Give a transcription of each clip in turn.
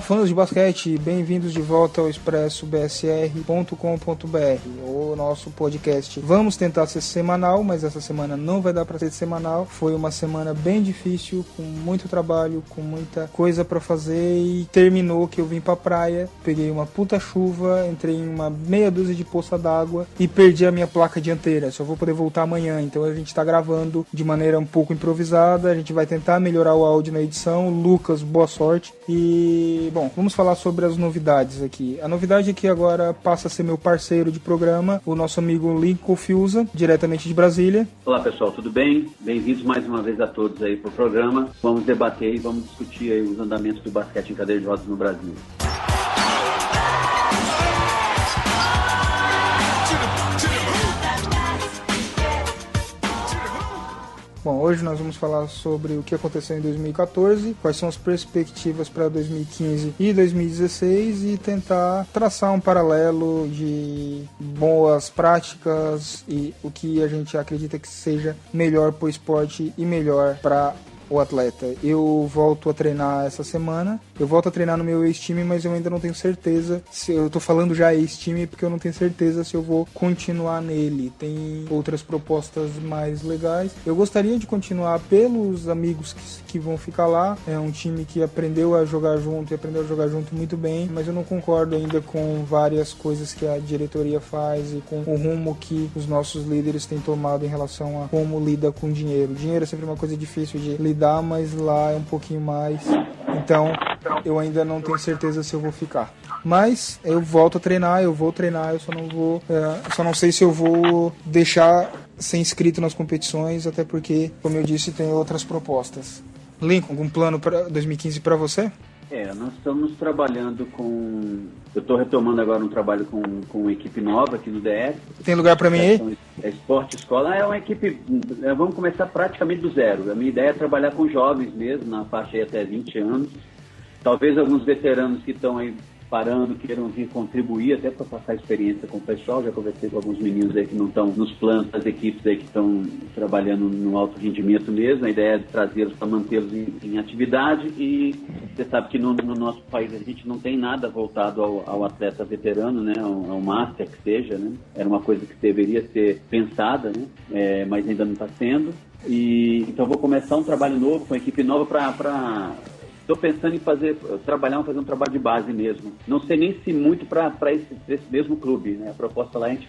fãs de basquete, bem-vindos de volta ao expressobsr.com.br, o nosso podcast. Vamos tentar ser semanal, mas essa semana não vai dar para ser semanal. Foi uma semana bem difícil, com muito trabalho, com muita coisa para fazer, e terminou que eu vim pra praia, peguei uma puta chuva, entrei em uma meia dúzia de poça d'água e perdi a minha placa dianteira. Só vou poder voltar amanhã, então a gente tá gravando de maneira um pouco improvisada, a gente vai tentar melhorar o áudio na edição. Lucas, boa sorte. E, bom, vamos falar sobre as novidades aqui. A novidade é que agora passa a ser meu parceiro de programa, o nosso amigo Lincoln Fiuza, diretamente de Brasília. Olá pessoal, tudo bem? Bem-vindos mais uma vez a todos aí pro programa. Vamos debater e vamos discutir aí os andamentos do basquete em cadeira de rodas no Brasil. Bom, hoje nós vamos falar sobre o que aconteceu em 2014, quais são as perspectivas para 2015 e 2016 e tentar traçar um paralelo de boas práticas e o que a gente acredita que seja melhor para o esporte e melhor para o atleta. Eu volto a treinar essa semana, eu volto a treinar no meu ex-time, mas eu ainda não tenho certeza se eu tô falando já ex-time porque eu não tenho certeza se eu vou continuar nele. Tem outras propostas mais legais. Eu gostaria de continuar pelos amigos que vão ficar lá. É um time que aprendeu a jogar junto e aprendeu a jogar junto muito bem, mas eu não concordo ainda com várias coisas que a diretoria faz e com o rumo que os nossos líderes têm tomado em relação a como lida com dinheiro. Dinheiro é sempre uma coisa difícil de lidar, mas lá é um pouquinho mais. Então, eu ainda não tenho certeza se eu vou ficar. Mas eu volto a treinar, eu vou treinar, eu só não sei se eu vou deixar ser inscrito nas competições, até porque, como eu disse, tem outras propostas. Lincoln, algum plano para 2015 para você? Nós estamos trabalhando com... Eu estou retomando agora um trabalho com uma equipe nova aqui no DR. Tem lugar para mim aí? É Esporte Escola. É uma equipe... Vamos começar praticamente do zero. A minha ideia é trabalhar com jovens mesmo, na faixa aí até 20 anos. Talvez alguns veteranos que estão aí parando, queiram vir contribuir até para passar experiência com o pessoal. Já conversei com alguns meninos aí que não estão nos planos das equipes aí que estão trabalhando no alto rendimento mesmo. A ideia é trazê-los para mantê-los em atividade, e você sabe que no nosso país a gente não tem nada voltado ao atleta veterano, né, ao master que seja, né. Era uma coisa que deveria ser pensada, né, mas ainda não está sendo. E então vou começar um trabalho novo com a equipe nova para estou pensando em fazer um trabalho de base mesmo. Não sei nem se muito para esse mesmo clube, né? A proposta lá é a gente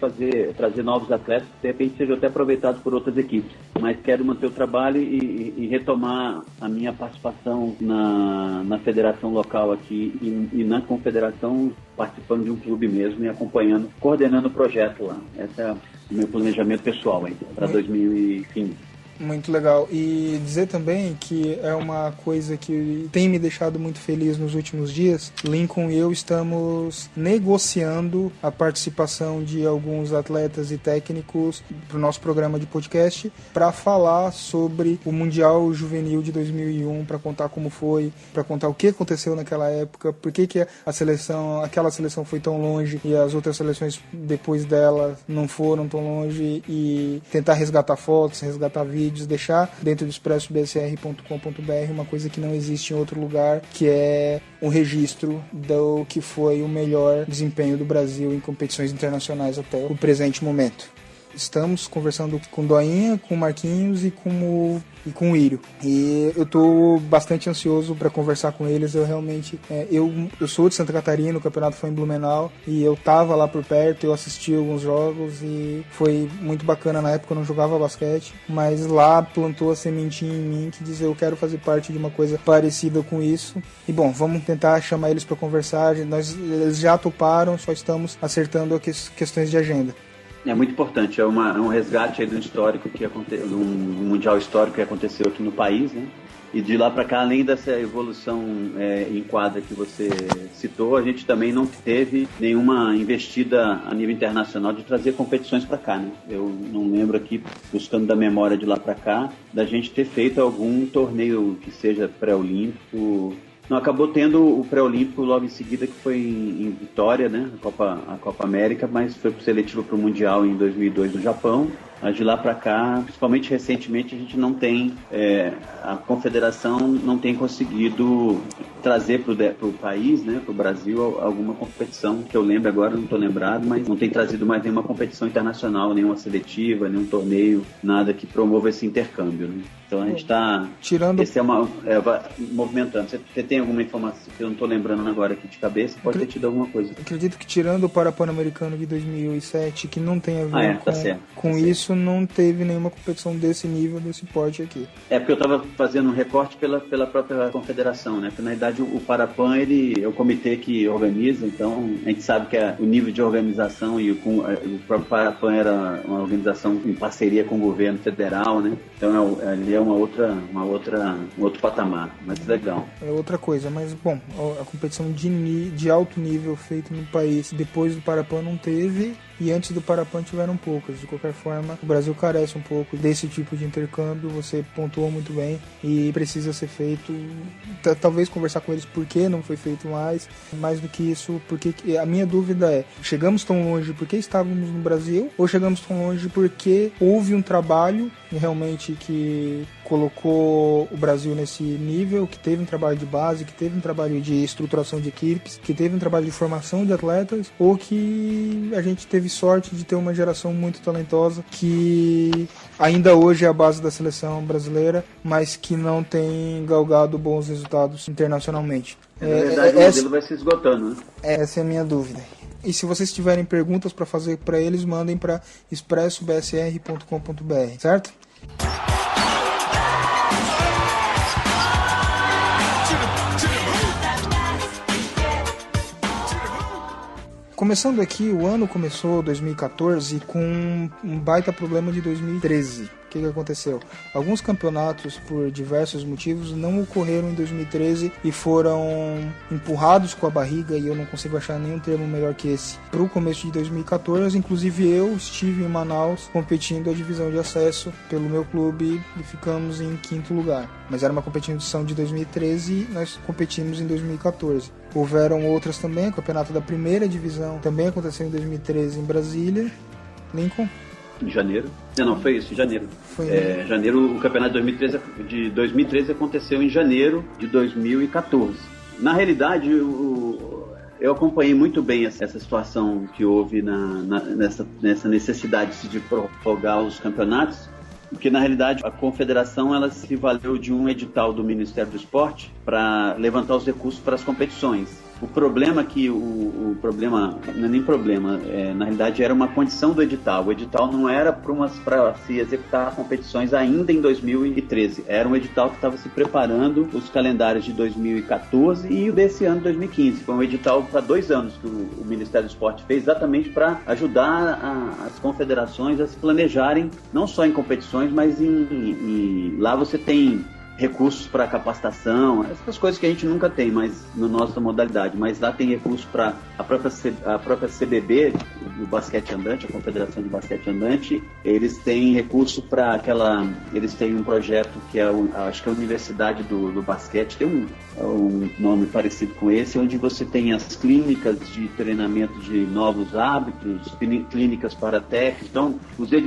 trazer novos atletas que de repente sejam até aproveitados por outras equipes. Mas quero manter o trabalho e retomar a minha participação na federação local aqui e na confederação, participando de um clube mesmo e acompanhando, coordenando o projeto lá. Esse é o meu planejamento pessoal para 2015. Muito legal. E dizer também que é uma coisa que tem me deixado muito feliz nos últimos dias. Lincoln e eu estamos negociando a participação de alguns atletas e técnicos para o nosso programa de podcast para falar sobre o Mundial Juvenil de 2001, para contar como foi, para contar o que aconteceu naquela época, por que aquela seleção foi tão longe e as outras seleções depois dela não foram tão longe, e tentar resgatar fotos, resgatar vídeos, deixar dentro do expressobsr.com.br uma coisa que não existe em outro lugar, que é um registro do que foi o melhor desempenho do Brasil em competições internacionais até o presente momento. Estamos conversando com o Doinha, com o Marquinhos e com o Írio. E eu estou bastante ansioso para conversar com eles. Eu realmente... Eu sou de Santa Catarina, o campeonato foi em Blumenau, e eu estava lá por perto, eu assisti alguns jogos e foi muito bacana. Na época eu não jogava basquete, mas lá plantou a sementinha em mim que diz: eu quero fazer parte de uma coisa parecida com isso. E bom, vamos tentar chamar eles para conversar. Eles já toparam, só estamos acertando questões de agenda. É muito importante, é um resgate aí do histórico um mundial histórico que aconteceu aqui no país, né? E de lá para cá, além dessa evolução em quadra que você citou, a gente também não teve nenhuma investida a nível internacional de trazer competições para cá, né? Eu não lembro aqui, buscando da memória de lá para cá, da gente ter feito algum torneio que seja pré-olímpico. Não, acabou tendo o pré-olímpico logo em seguida, que foi em Vitória, né? A Copa América, mas foi seletivo para o Mundial em 2002 no Japão. Mas de lá para cá, principalmente recentemente, a gente não tem, a confederação não tem conseguido trazer para o país, né, para o Brasil, alguma competição, que eu lembro agora, não estou lembrado, mas não tem trazido mais nenhuma competição internacional, nenhuma seletiva, nenhum torneio, nada que promova esse intercâmbio, né? Então a gente está movimentando. Você tem alguma informação que eu não estou lembrando agora aqui de cabeça? Pode ter tido alguma coisa. Acredito que tirando o Pan-Americano de 2007, que não tem a ver com isso, não teve nenhuma competição desse nível, desse porte aqui. É porque eu estava fazendo um recorte pela própria confederação, né? Porque na verdade o Parapan é o comitê que organiza, então a gente sabe que o nível de organização e o próprio Parapan era uma organização em parceria com o governo federal, né? Então ali é um outro patamar, mas legal. É outra coisa, mas bom, a competição de alto nível feita no país depois do Parapan não teve, e antes do Parapan tiveram poucas. De qualquer forma, o Brasil carece um pouco desse tipo de intercâmbio, você pontuou muito bem, e precisa ser feito. Talvez conversar com eles por que não foi feito mais do que isso, porque a minha dúvida é, chegamos tão longe porque estávamos no Brasil, ou chegamos tão longe porque houve um trabalho realmente que colocou o Brasil nesse nível, que teve um trabalho de base, que teve um trabalho de estruturação de equipes, que teve um trabalho de formação de atletas, ou que a gente teve sorte de ter uma geração muito talentosa que ainda hoje é a base da seleção brasileira, mas que não tem galgado bons resultados internacionalmente. Na verdade, o modelo vai se esgotando, né? Essa é a minha dúvida. E se vocês tiverem perguntas para fazer para eles, mandem para expressobsr.com.br, certo? Começando aqui, o ano começou 2014 com um baita problema de 2013. O que aconteceu? Alguns campeonatos, por diversos motivos, não ocorreram em 2013 e foram empurrados com a barriga, e eu não consigo achar nenhum termo melhor que esse, para o começo de 2014. Inclusive eu estive em Manaus competindo a divisão de acesso pelo meu clube e ficamos em 5º lugar. Mas era uma competição de 2013 e nós competimos em 2014. Houveram outras também, o campeonato da primeira divisão também aconteceu em 2013 em Brasília. Lincoln? Em janeiro. Não, foi isso, em janeiro. Janeiro, o campeonato de 2013 aconteceu em janeiro de 2014. Na realidade, eu acompanhei muito bem essa situação que houve nessa necessidade de prorrogar os campeonatos, porque na realidade a confederação ela se valeu de um edital do Ministério do Esporte para levantar os recursos para as competições. O problema o problema não é nem problema, na realidade era uma condição do edital. O edital não era para se executar competições ainda em 2013. Era um edital que estava se preparando os calendários de 2014 e o desse ano, 2015. Foi um edital para 2 anos que o Ministério do Esporte fez, exatamente para ajudar as confederações a se planejarem, não só em competições, mas lá você tem recursos para capacitação, essas coisas que a gente nunca tem mais na nossa modalidade, mas lá tem recursos para a própria CBB, o basquete andante, a Confederação de Basquete Andante, eles têm recurso para eles têm um projeto que acho que é a Universidade do Basquete, tem um nome parecido com esse, onde você tem as clínicas de treinamento de novos hábitos, clínicas para técnicos. Então,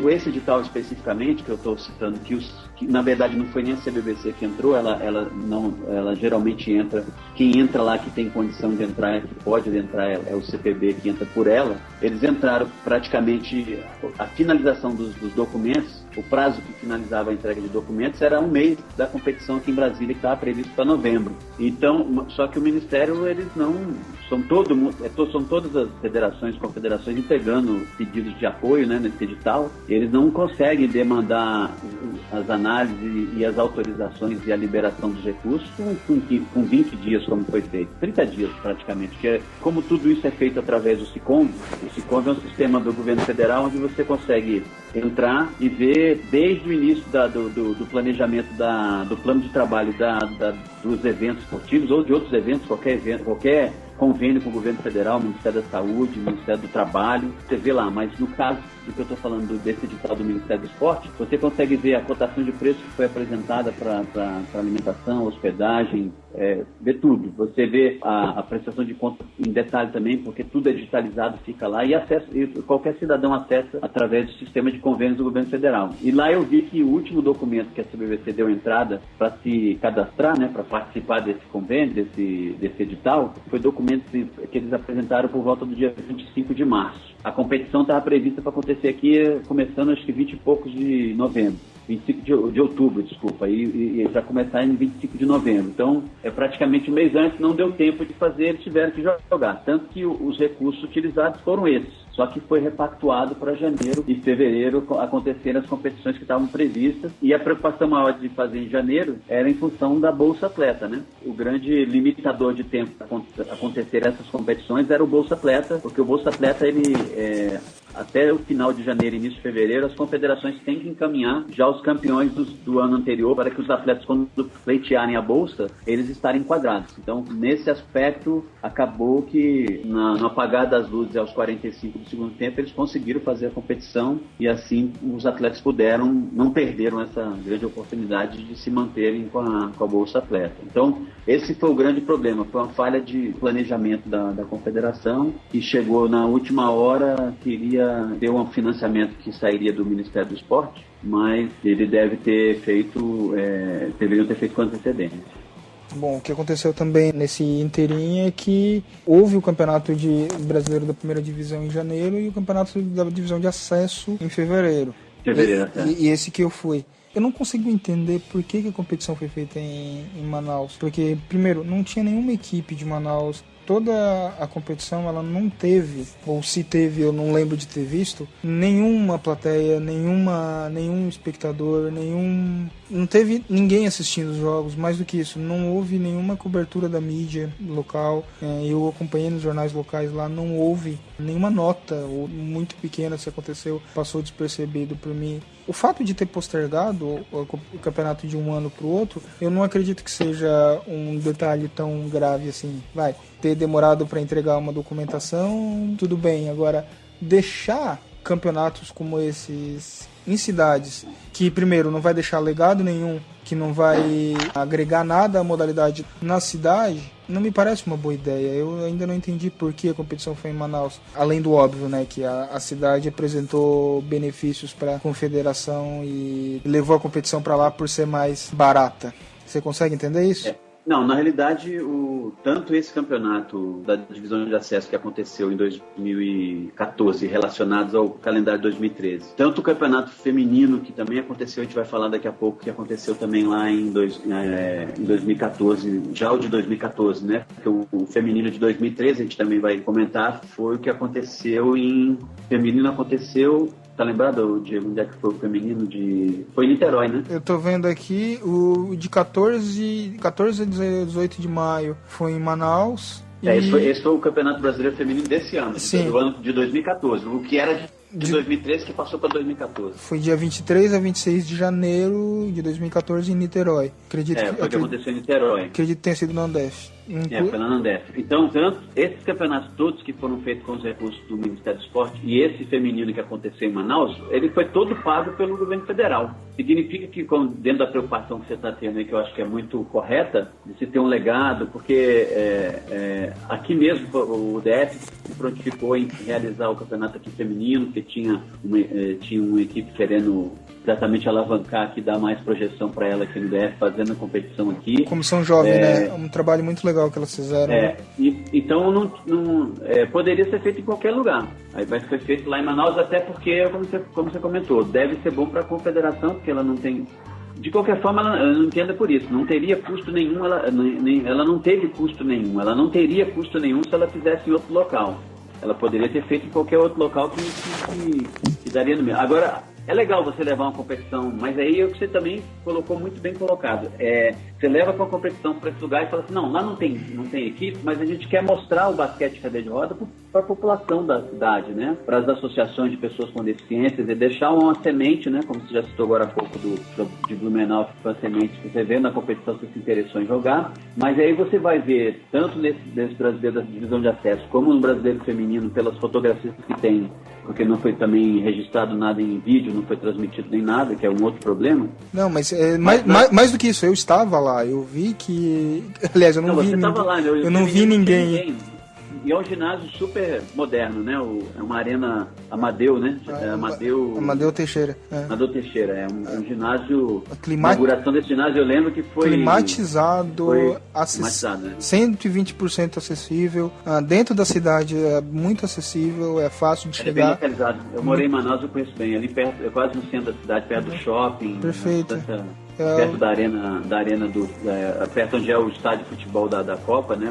esse edital especificamente, que eu estou citando, que na verdade não foi nem a CBBC que entrou, ela geralmente entra, quem entra lá que tem condição de entrar, que pode entrar, é o CPB que entra por ela. Eles entraram praticamente, a finalização dos documentos, o prazo que finalizava a entrega de documentos era um mês da competição aqui em Brasília, que estava previsto para novembro. Então, só que o Ministério, eles não, são todas as federações, confederações entregando pedidos de apoio, né, nesse edital, eles não conseguem demandar as análises e as autorizações e a liberação dos recursos com 20 dias, como foi feito, 30 dias praticamente, que como tudo isso é feito através do SICOM. O SICOM é um sistema do governo federal onde você consegue entrar e ver desde o início do planejamento do plano de trabalho dos eventos esportivos ou de outros eventos, qualquer convênio com o governo federal, Ministério da Saúde, Ministério do Trabalho, você vê lá, mas no caso do que eu estou falando desse edital do Ministério do Esporte, você consegue ver a cotação de preço que foi apresentada para alimentação, hospedagem, vê tudo. Você vê a prestação de contas em detalhe também, porque tudo é digitalizado, fica lá, e qualquer cidadão acessa através do sistema de convênios do governo federal. E lá eu vi que o último documento que a CBVC deu entrada para se cadastrar, né, para participar desse convênio, desse edital, foi documento que eles apresentaram por volta do dia 25 de março. A competição estava prevista para acontecer aqui começando acho que 20 e poucos de novembro. 25 de outubro, desculpa, e para começar em 25 de novembro. Então, praticamente um mês antes, não deu tempo de fazer, eles tiveram que jogar. Tanto que os recursos utilizados foram esses. Só que foi repactuado para janeiro e fevereiro acontecerem as competições que estavam previstas. E a preocupação maior de fazer em janeiro era em função da Bolsa Atleta, né? O grande limitador de tempo para acontecer essas competições era o Bolsa Atleta, porque o Bolsa Atleta, até o final de janeiro e início de fevereiro, as confederações têm que encaminhar já os campeões do ano anterior para que os atletas, quando pleitearem a bolsa, eles estarem enquadrados. Então, nesse aspecto, acabou que no apagar das luzes aos 45 do segundo tempo, eles conseguiram fazer a competição e assim os atletas não perderam essa grande oportunidade de se manterem com a Bolsa Atleta. Então, esse foi o grande problema, foi uma falha de planejamento da confederação, que chegou na última hora, queria ter um financiamento que sairia do Ministério do Esporte, mas ele deve ter feito, deveriam ter feito com antecedência. Bom, o que aconteceu também nesse inteirinho é que houve o campeonato brasileiro da primeira divisão em janeiro e o campeonato da divisão de acesso em fevereiro. E esse que eu fui. Eu não consigo entender por que a competição foi feita em Manaus. Porque, primeiro, não tinha nenhuma equipe de Manaus. Toda a competição ela não teve, ou se teve, eu não lembro de ter visto, nenhuma plateia, nenhum espectador, não teve ninguém assistindo os jogos. Mais do que isso, não houve nenhuma cobertura da mídia local. Eu acompanhei nos jornais locais lá, não houve nenhuma nota, ou muito pequena, se aconteceu, passou despercebido por mim. O fato de ter postergado o campeonato de um ano para o outro, eu não acredito que seja um detalhe tão grave assim. Vai, ter demorado para entregar uma documentação, tudo bem. Agora, deixar campeonatos como esses em cidades que, primeiro, não vai deixar legado nenhum, que não vai agregar nada à modalidade na cidade, não me parece uma boa ideia. Eu ainda não entendi por que a competição foi em Manaus. Além do óbvio, né, que a cidade apresentou benefícios para a confederação e levou a competição para lá por ser mais barata. Você consegue entender isso? Não, na realidade, tanto esse campeonato da divisão de acesso que aconteceu em 2014, relacionados ao calendário de 2013, tanto o campeonato feminino, que também aconteceu, a gente vai falar daqui a pouco, que aconteceu também lá em 2014, já o de 2014, né? Porque o feminino de 2013, a gente também vai comentar, foi o que aconteceu feminino aconteceu. Tá lembrado, Diego, onde é que foi o feminino Foi em Niterói, né? Eu tô vendo aqui, o de 14 a 18 de maio foi em Manaus. Esse foi o Campeonato Brasileiro Feminino desse ano, do ano de 2014. O que era de 2013 que passou para 2014. Foi dia 23 a 26 de janeiro de 2014 em Niterói. Foi o que aconteceu em Niterói. Acredito que tenha sido no Andef. Foi na Andef. Então, esses campeonatos todos que foram feitos com os recursos do Ministério do Esporte e esse feminino que aconteceu em Manaus, ele foi todo pago pelo governo federal. Significa que, dentro da preocupação que você está tendo aí, que eu acho que é muito correta, de se ter um legado, porque aqui mesmo o DF se prontificou em realizar o campeonato aqui feminino, que tinha uma equipe querendo exatamente alavancar aqui, dar mais projeção para ela aqui no DF, fazendo a competição aqui. Comissão Jovem, né? É um trabalho muito legal que elas fizeram. Então, poderia ser feito em qualquer lugar. Aí vai ser feito lá em Manaus, até porque, como você comentou, deve ser bom para a confederação, porque ela não tem... De qualquer forma, ela não entenda por isso. Não teria custo nenhum, ela não teve custo nenhum. Ela não teria custo nenhum se ela fizesse em outro local. Ela poderia ter feito em qualquer outro local que daria no mesmo. Agora, é legal você levar uma competição, mas aí é o que você também colocou muito bem colocado. Você leva para uma competição para esse lugar e fala assim, não, lá não tem equipe, mas a gente quer mostrar o basquete de cadeira de roda para a população da cidade, né? Para as associações de pessoas com deficiências e deixar uma semente, né? Como você já citou agora há pouco de Blumenau, que foi a semente que você vê na competição, você se interessou em jogar. Mas aí você vai ver, tanto nesse brasileiro da divisão de acesso, como no brasileiro feminino, pelas fotografias que tem, porque não foi também registrado nada em vídeo, não foi transmitido nem nada, que é um outro problema. Não, mas mais do que isso, eu estava lá, eu vi que... Aliás, eu não vi ninguém. Lá, eu não vi ninguém. E é um ginásio super moderno, né? É uma arena Amadeu, né? Amadeu Teixeira. Amadeu Teixeira, é um ginásio... A inauguração desse ginásio, eu lembro que foi... Climatizado, né? 120% acessível. Dentro da cidade é muito acessível, é fácil de chegar. É bem localizado. Eu morei em Manaus, eu conheço bem. Ali perto, quase no centro da cidade, perto do shopping. Perfeito. Perto da arena perto onde é o estádio de futebol da Copa, né?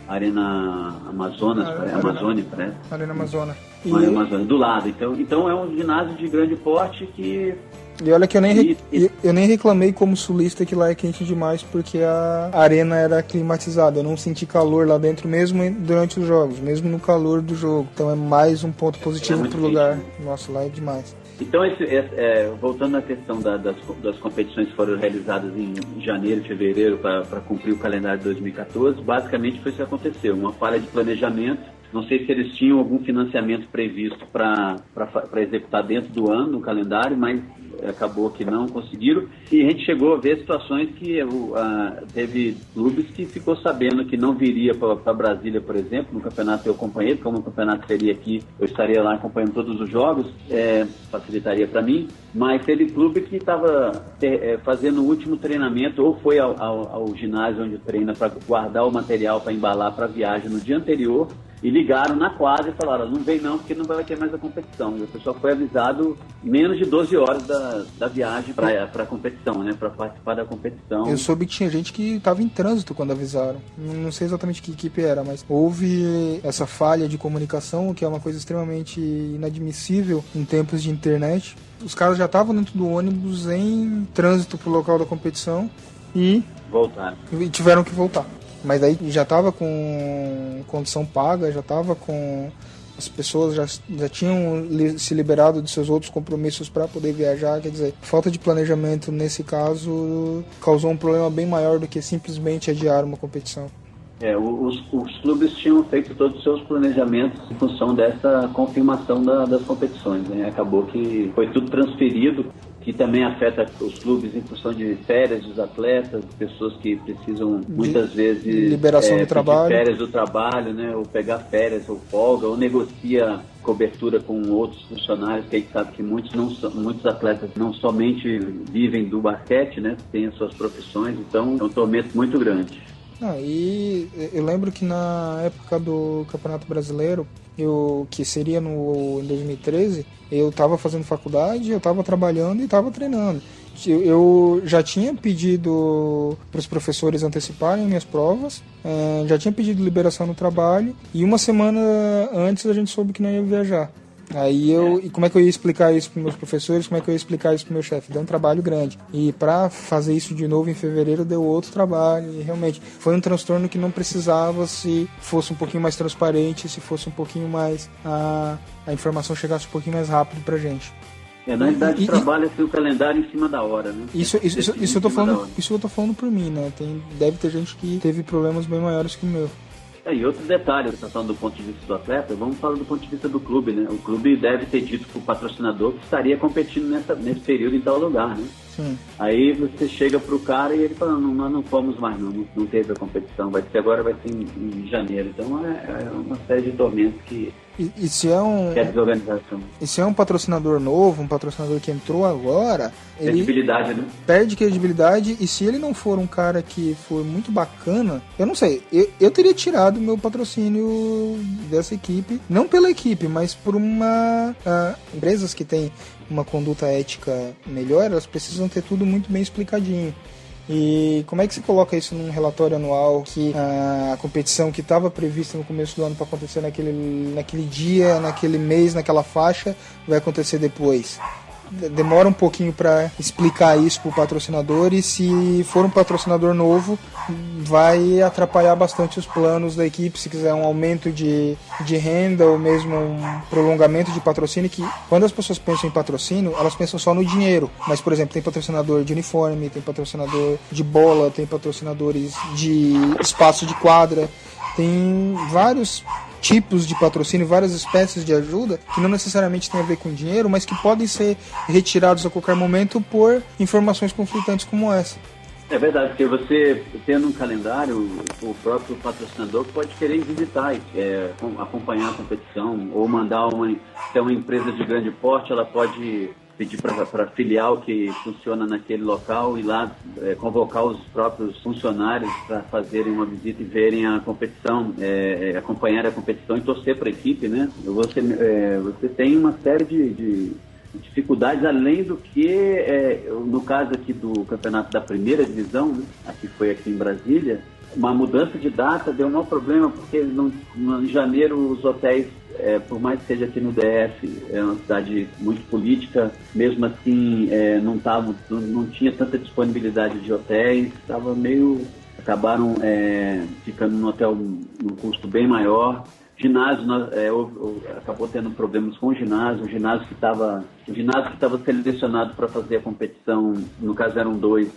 A Arena Amazonas, Amazônia, parece. Arena Amazônia. Amazônia, do lado. Então é um ginásio de grande porte que... E olha que eu nem reclamei como sulista que lá é quente demais, porque a arena era climatizada. Eu não senti calor lá dentro mesmo durante os jogos, mesmo no calor do jogo. Então é mais um ponto positivo pro lugar. Nossa, lá é demais. Então, voltando à questão das competições que foram realizadas em janeiro e fevereiro para cumprir o calendário de 2014, basicamente foi isso que aconteceu. Uma falha de planejamento. Não sei se eles tinham algum financiamento previsto para executar dentro do ano, no calendário, mas acabou que não conseguiram. E a gente chegou a ver situações que teve clubes que ficou sabendo que não viria para Brasília, por exemplo, no campeonato eu acompanhei, como o campeonato seria aqui, eu estaria lá acompanhando todos os jogos, facilitaria para mim, mas teve clube que estava fazendo o último treinamento ou foi ao ginásio onde treina para guardar o material para embalar para a viagem no dia anterior, e ligaram na quadra e falaram, não vem não, porque não vai ter mais a competição. E o pessoal foi avisado menos de 12 horas da viagem para a competição, né, para participar da competição. Eu soube que tinha gente que estava em trânsito quando avisaram. Não sei exatamente que equipe era, mas houve essa falha de comunicação, que é uma coisa extremamente inadmissível em tempos de internet. Os caras já estavam dentro do ônibus em trânsito para o local da competição e voltaram. E tiveram que voltar. Mas aí já estava com condição paga, já estava com... As pessoas já tinham se liberado de seus outros compromissos para poder viajar. Quer dizer, falta de planejamento nesse caso causou um problema bem maior do que simplesmente adiar uma competição. Os clubes tinham feito todos os seus planejamentos em função dessa confirmação das competições, né? Acabou que foi tudo transferido, que também afeta os clubes em função de férias dos atletas, pessoas que precisam muitas vezes liberação do trabalho, férias do trabalho, né? Ou pegar férias ou folga, ou negocia cobertura com outros funcionários, que a gente sabe que muitos atletas não somente vivem do basquete, né? Têm as suas profissões, então é um tormento muito grande. E eu lembro que na época do Campeonato Brasileiro, que seria em 2013, eu estava fazendo faculdade, eu estava trabalhando e estava treinando. Eu já tinha pedido para os professores anteciparem minhas provas, já tinha pedido liberação no trabalho, e uma semana antes a gente soube que não ia viajar. Aí e como é que eu ia explicar isso para meus professores, como é que eu ia explicar isso para o meu chefe? Deu um trabalho grande. E para fazer isso de novo em fevereiro deu outro trabalho. E realmente foi um transtorno que não precisava, se fosse um pouquinho mais transparente, se fosse um pouquinho mais... a informação chegasse um pouquinho mais rápido para a gente. Na realidade, trabalha o calendário em cima da hora, né? Isso eu tô falando por mim, né? Deve ter gente que teve problemas bem maiores que o meu. E outro detalhe, você está falando do ponto de vista do atleta, vamos falar do ponto de vista do clube, né? O clube deve ter dito para o patrocinador que estaria competindo nesse período em tal lugar, né? Sim. Aí você chega para o cara e ele fala, nós não fomos mais não teve a competição, vai ser em janeiro. Então é uma série de tormentos que é desorganização. E se é um patrocinador novo, um patrocinador que entrou agora, credibilidade, né? Perde credibilidade, e se ele não for um cara que for muito bacana, eu não sei, eu teria tirado meu patrocínio dessa equipe, não pela equipe, mas por empresas que têm uma conduta ética melhor, elas precisam ter tudo muito bem explicadinho. E como é que você coloca isso num relatório anual, que a competição que estava prevista no começo do ano para acontecer naquele dia, naquele mês, naquela faixa, vai acontecer depois? Demora um pouquinho para explicar isso para o patrocinador, e se for um patrocinador novo, vai atrapalhar bastante os planos da equipe, se quiser um aumento de renda ou mesmo um prolongamento de patrocínio, que quando as pessoas pensam em patrocínio, elas pensam só no dinheiro, mas, por exemplo, tem patrocinador de uniforme, tem patrocinador de bola, tem patrocinadores de espaço de quadra, tem vários tipos de patrocínio, várias espécies de ajuda que não necessariamente tem a ver com dinheiro, mas que podem ser retirados a qualquer momento por informações conflitantes como essa. É verdade, porque você, tendo um calendário, o próprio patrocinador pode querer visitar, acompanhar a competição, ou mandar se é uma empresa de grande porte, ela pode pedir para a filial que funciona naquele local ir lá convocar os próprios funcionários para fazerem uma visita e verem a competição, acompanhar a competição e torcer para a equipe, né? Você tem uma série de dificuldades, além do que, no caso aqui do campeonato da primeira divisão, né, aqui foi aqui em Brasília, uma mudança de data deu um maior problema, porque em janeiro os hotéis, por mais que seja aqui no DF, é uma cidade muito política, mesmo assim não tinha tanta disponibilidade de hotéis, acabaram ficando no hotel num custo bem maior. Ginásio, acabou tendo problemas com o ginásio que estava selecionado para fazer a competição, no caso eram dois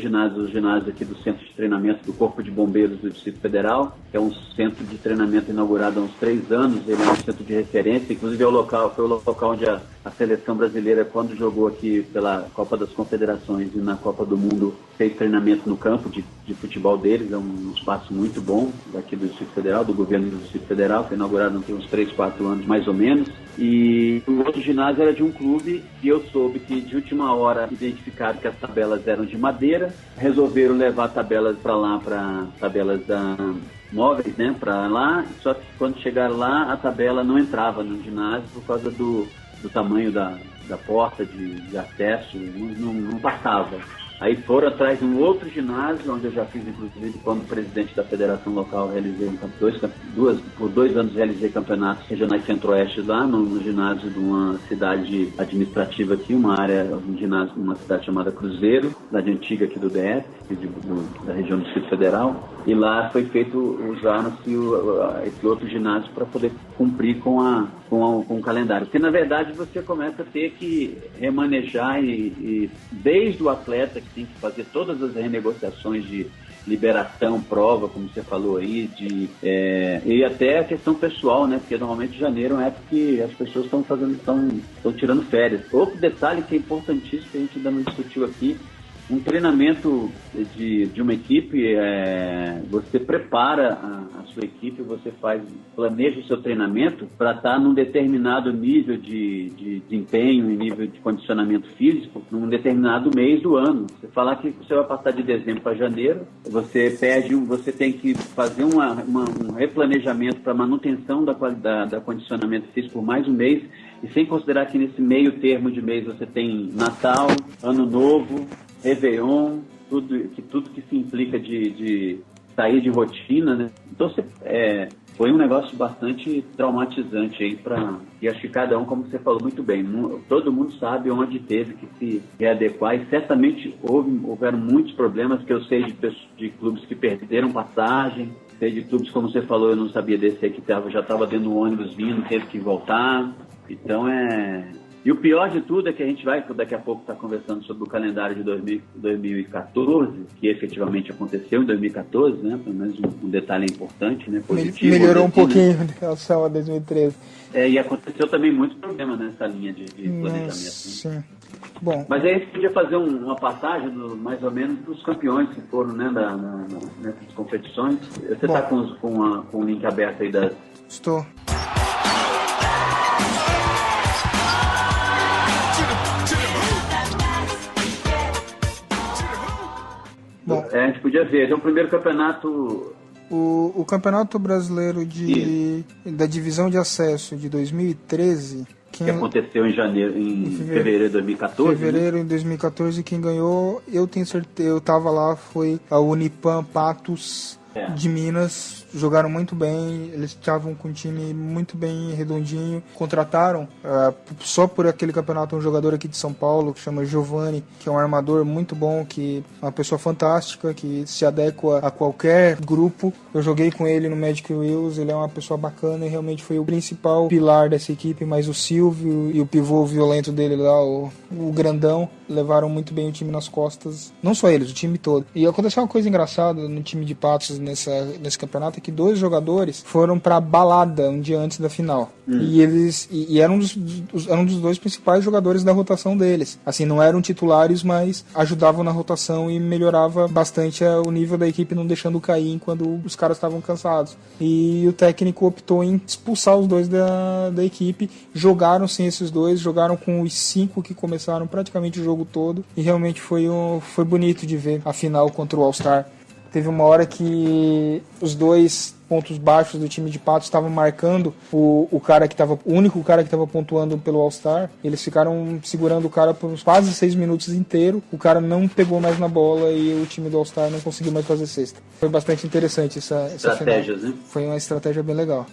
ginásios, o ginásio aqui do Centro de Treinamento do Corpo de Bombeiros do Distrito Federal, que é um centro de treinamento inaugurado há uns 3 anos, ele é um centro de referência, inclusive foi o local onde a seleção brasileira, quando jogou aqui pela Copa das Confederações e na Copa do Mundo, fez treinamento no campo de futebol deles, é um espaço muito bom daqui do Distrito Federal, do governo do Distrito Federal, foi inaugurado há uns 3, 4 anos mais ou menos, e o outro ginásio era de um clube e eu soube que de última hora identificaram que as tabelas eram de madeira, resolveram levar tabelas para lá, para tabelas móveis, né, para lá, só que quando chegaram lá a tabela não entrava no ginásio por causa do tamanho da porta de acesso, não passava. Aí foram atrás de um outro ginásio, onde eu já fiz, inclusive, quando presidente da federação local, por 2 anos realizei campeonatos regionais centro-oeste lá, no ginásio de uma cidade administrativa aqui, uma cidade chamada Cruzeiro, cidade antiga aqui do DF, da região do Distrito Federal, e lá foi usaram-se esse outro ginásio para poder cumprir com o calendário. Porque, na verdade, você começa a ter que remanejar e desde o atleta que tem que fazer todas as renegociações de liberação, prova, como você falou aí, e até a questão pessoal, né? Porque normalmente janeiro é uma época que as pessoas estão tirando férias. Outro detalhe que é importantíssimo, que a gente ainda não discutiu aqui, um treinamento de uma equipe, você prepara a sua equipe, você planeja o seu treinamento para estar num determinado nível de desempenho, nível de condicionamento físico, num determinado mês do ano. Você falar que você vai passar de dezembro para janeiro, você tem que fazer um replanejamento para manutenção da qualidade do condicionamento físico por mais um mês, e sem considerar que nesse meio termo de mês você tem Natal, Ano Novo, Réveillon, tudo que se implica de sair de rotina, né? Então foi um negócio bastante traumatizante aí e acho que cada um, como você falou muito bem, todo mundo sabe onde teve que se readequar, e certamente houveram muitos problemas, que eu sei de clubes que perderam passagem, sei de clubes, como você falou, eu não sabia desse aí que já estava dentro do ônibus vindo, teve que voltar. Então E o pior de tudo é que a gente vai, daqui a pouco, estar conversando sobre o calendário de 2014, que efetivamente aconteceu em 2014, né? Pelo menos um detalhe importante, né? Positivo. Melhorou um pouquinho em relação a 2013. E aconteceu também muito problema nessa linha de planejamento. Sim. Né? Bom. Mas aí a gente podia fazer uma passagem, mais ou menos, dos campeões que foram, né, nessas competições. Você está com o link aberto aí da... Estou. Bom, a gente podia ver, é o primeiro campeonato... O Campeonato Brasileiro da Divisão de Acesso de 2013... Que aconteceu em fevereiro de 2014. Fevereiro de 2014, quem ganhou, eu tenho certeza, eu estava lá, foi a Unipam Patos de Minas. jogaram muito bem, eles estavam com um time muito bem redondinho, contrataram só por aquele campeonato um jogador aqui de São Paulo que chama Giovanni, que é um armador muito bom, que é uma pessoa fantástica, que se adequa a qualquer grupo. Eu joguei com ele no Magic Wheels, ele é uma pessoa bacana e realmente foi o principal pilar dessa equipe, mas o Silvio e o pivô violento dele lá, o grandão, levaram muito bem o time nas costas, não só eles, o time todo. E aconteceu uma coisa engraçada no time de Patos nesse campeonato, é que 2 jogadores foram pra balada um dia antes da final. E eles eram um dos 2 principais jogadores da rotação deles. Assim, não eram titulares, mas ajudavam na rotação e melhorava bastante o nível da equipe, não deixando cair enquanto os caras estavam cansados. E o técnico optou em expulsar os 2 da equipe. Jogaram sem esses 2, jogaram com os 5 que começaram praticamente o jogo todo. E realmente foi bonito de ver a final contra o All-Star. Teve uma hora que os 2 pontos baixos do time de Patos estavam marcando o único cara que estava pontuando pelo All-Star. Eles ficaram segurando o cara por uns quase 6 minutos inteiro. O cara não pegou mais na bola e o time do All-Star não conseguiu mais fazer cesta. Foi bastante interessante essa estratégias, final. Né? Foi uma estratégia bem legal.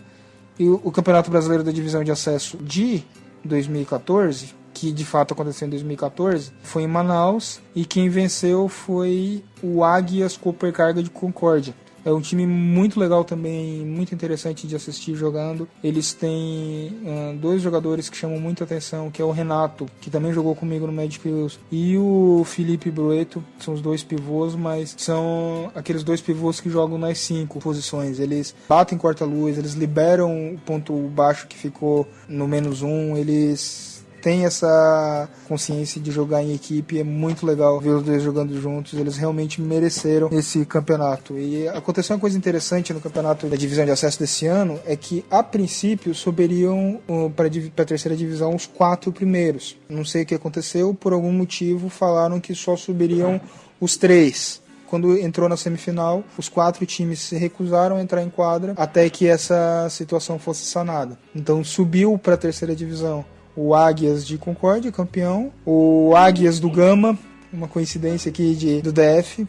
E o Campeonato Brasileiro da Divisão de Acesso de 2014, que de fato aconteceu em 2014, foi em Manaus, e quem venceu foi o Águias Coopercarga de Concórdia. É um time muito legal também, muito interessante de assistir jogando. Eles têm 2 jogadores que chamam muita atenção, que é o Renato, que também jogou comigo no Magic Wheels, e o Felipe Brueto. São os 2 pivôs, mas são aqueles 2 pivôs que jogam nas 5 posições. Eles batem corta-luz, eles liberam o ponto baixo que ficou no -1, eles tem essa consciência de jogar em equipe. É muito legal ver os 2 jogando juntos. Eles realmente mereceram esse campeonato. E aconteceu uma coisa interessante no campeonato da divisão de acesso desse ano, é que a princípio subiriam para a terceira divisão os 4 primeiros. Não sei o que aconteceu, por algum motivo falaram que só subiriam os 3. Quando entrou na semifinal, os 4 times se recusaram a entrar em quadra até que essa situação fosse sanada. Então subiu para a terceira divisão o Águias de Concórdia, campeão, o Águias do Gama, uma coincidência aqui do DF.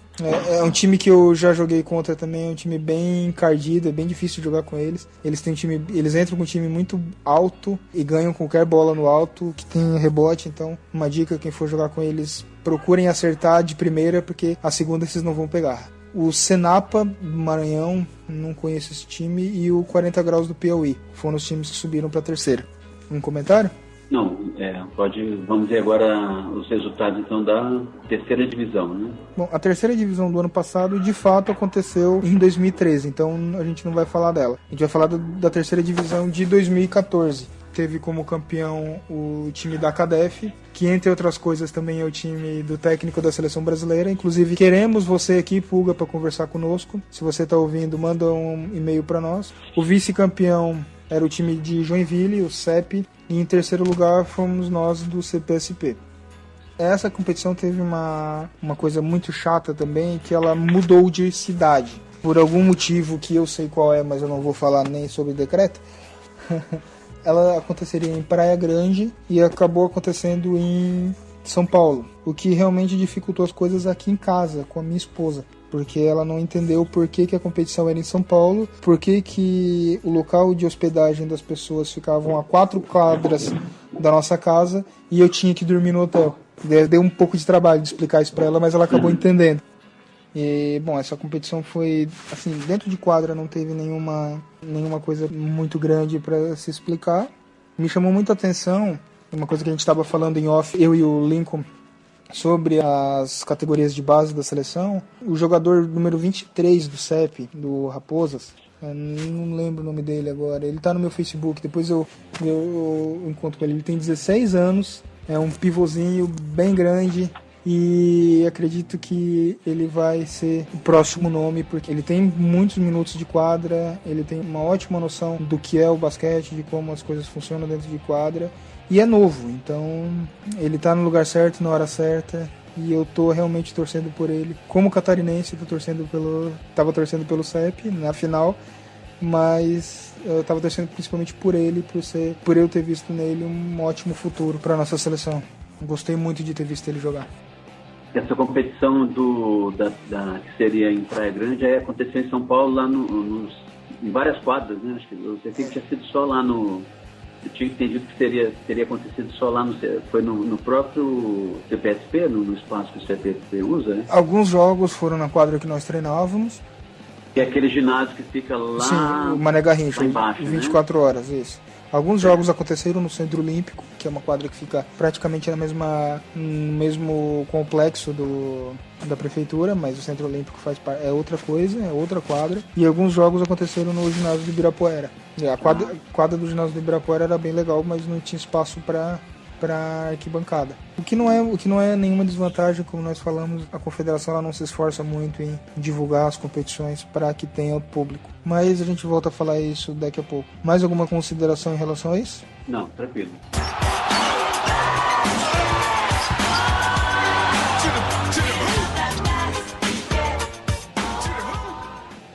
É um time que eu já joguei contra também, é um time bem encardido, é bem difícil de jogar com eles. Eles entram com um time muito alto e ganham qualquer bola no alto, que tem rebote. Então, uma dica, quem for jogar com eles, procurem acertar de primeira, porque a segunda vocês não vão pegar. O Senapa do Maranhão, não conheço esse time, e o 40 Graus do Piauí foram os times que subiram para a terceira. Um comentário? Não, vamos ver agora os resultados então da terceira divisão, né? Bom, a terceira divisão do ano passado de fato aconteceu em 2013, então a gente não vai falar dela. A gente vai falar da terceira divisão de 2014. Teve como campeão o time da CADEF, que entre outras coisas também é o time do técnico da seleção brasileira. Inclusive queremos você aqui, Pulga, para conversar conosco. Se você está ouvindo, manda um e-mail para nós. O vice-campeão era o time de Joinville, o CEP, e em terceiro lugar fomos nós do CPSP. Essa competição teve uma coisa muito chata também, que ela mudou de cidade. Por algum motivo que eu sei qual é, mas eu não vou falar nem sobre o decreto. Ela aconteceria em Praia Grande e acabou acontecendo em São Paulo, o que realmente dificultou as coisas aqui em casa, com a minha esposa, porque ela não entendeu por que a competição era em São Paulo, por que o local de hospedagem das pessoas ficavam a 4 quadras da nossa casa e eu tinha que dormir no hotel. Deu um pouco de trabalho de explicar isso para ela, mas ela acabou entendendo. E, bom, essa competição foi, assim, dentro de quadra não teve nenhuma coisa muito grande para se explicar. Me chamou muita atenção uma coisa que a gente estava falando em off, eu e o Lincoln, sobre as categorias de base da seleção. O jogador número 23 do CEP, do Raposas, eu não lembro o nome dele agora, ele tá no meu Facebook, depois eu encontro com ele. Ele tem 16 anos, é um pivôzinho bem grande, e acredito que ele vai ser o próximo nome, porque ele tem muitos minutos de quadra, ele tem uma ótima noção do que é o basquete, de como as coisas funcionam dentro de quadra, e é novo, então ele tá no lugar certo, na hora certa, e eu tô realmente torcendo por ele. Como catarinense, tava torcendo pelo CEP na final, mas eu tava torcendo principalmente por ele, por eu ter visto nele um ótimo futuro para nossa seleção. Gostei muito de ter visto ele jogar. Essa competição que seria em Praia Grande aconteceu em São Paulo, lá nos em várias quadras, né? Acho que o CT tinha sido só lá no... Eu tinha entendido que teria acontecido só lá foi no próprio CPSP, no espaço que o CPSP usa, né? Alguns jogos foram na quadra que nós treinávamos. Que é aquele ginásio que fica lá... Sim, o Mané Garrincha, lá embaixo, 24 horas, isso. Alguns jogos aconteceram no Centro Olímpico, que é uma quadra que fica praticamente no mesmo complexo da prefeitura, mas o Centro Olímpico é outra coisa, é outra quadra. E alguns jogos aconteceram no ginásio do Ibirapuera. A quadra do ginásio do Ibirapuera era bem legal, mas não tinha espaço para arquibancada. O que não é nenhuma desvantagem, como nós falamos, a confederação ela não se esforça muito em divulgar as competições para que tenha público. Mas a gente volta a falar isso daqui a pouco. Mais alguma consideração em relação a isso? Não, tranquilo.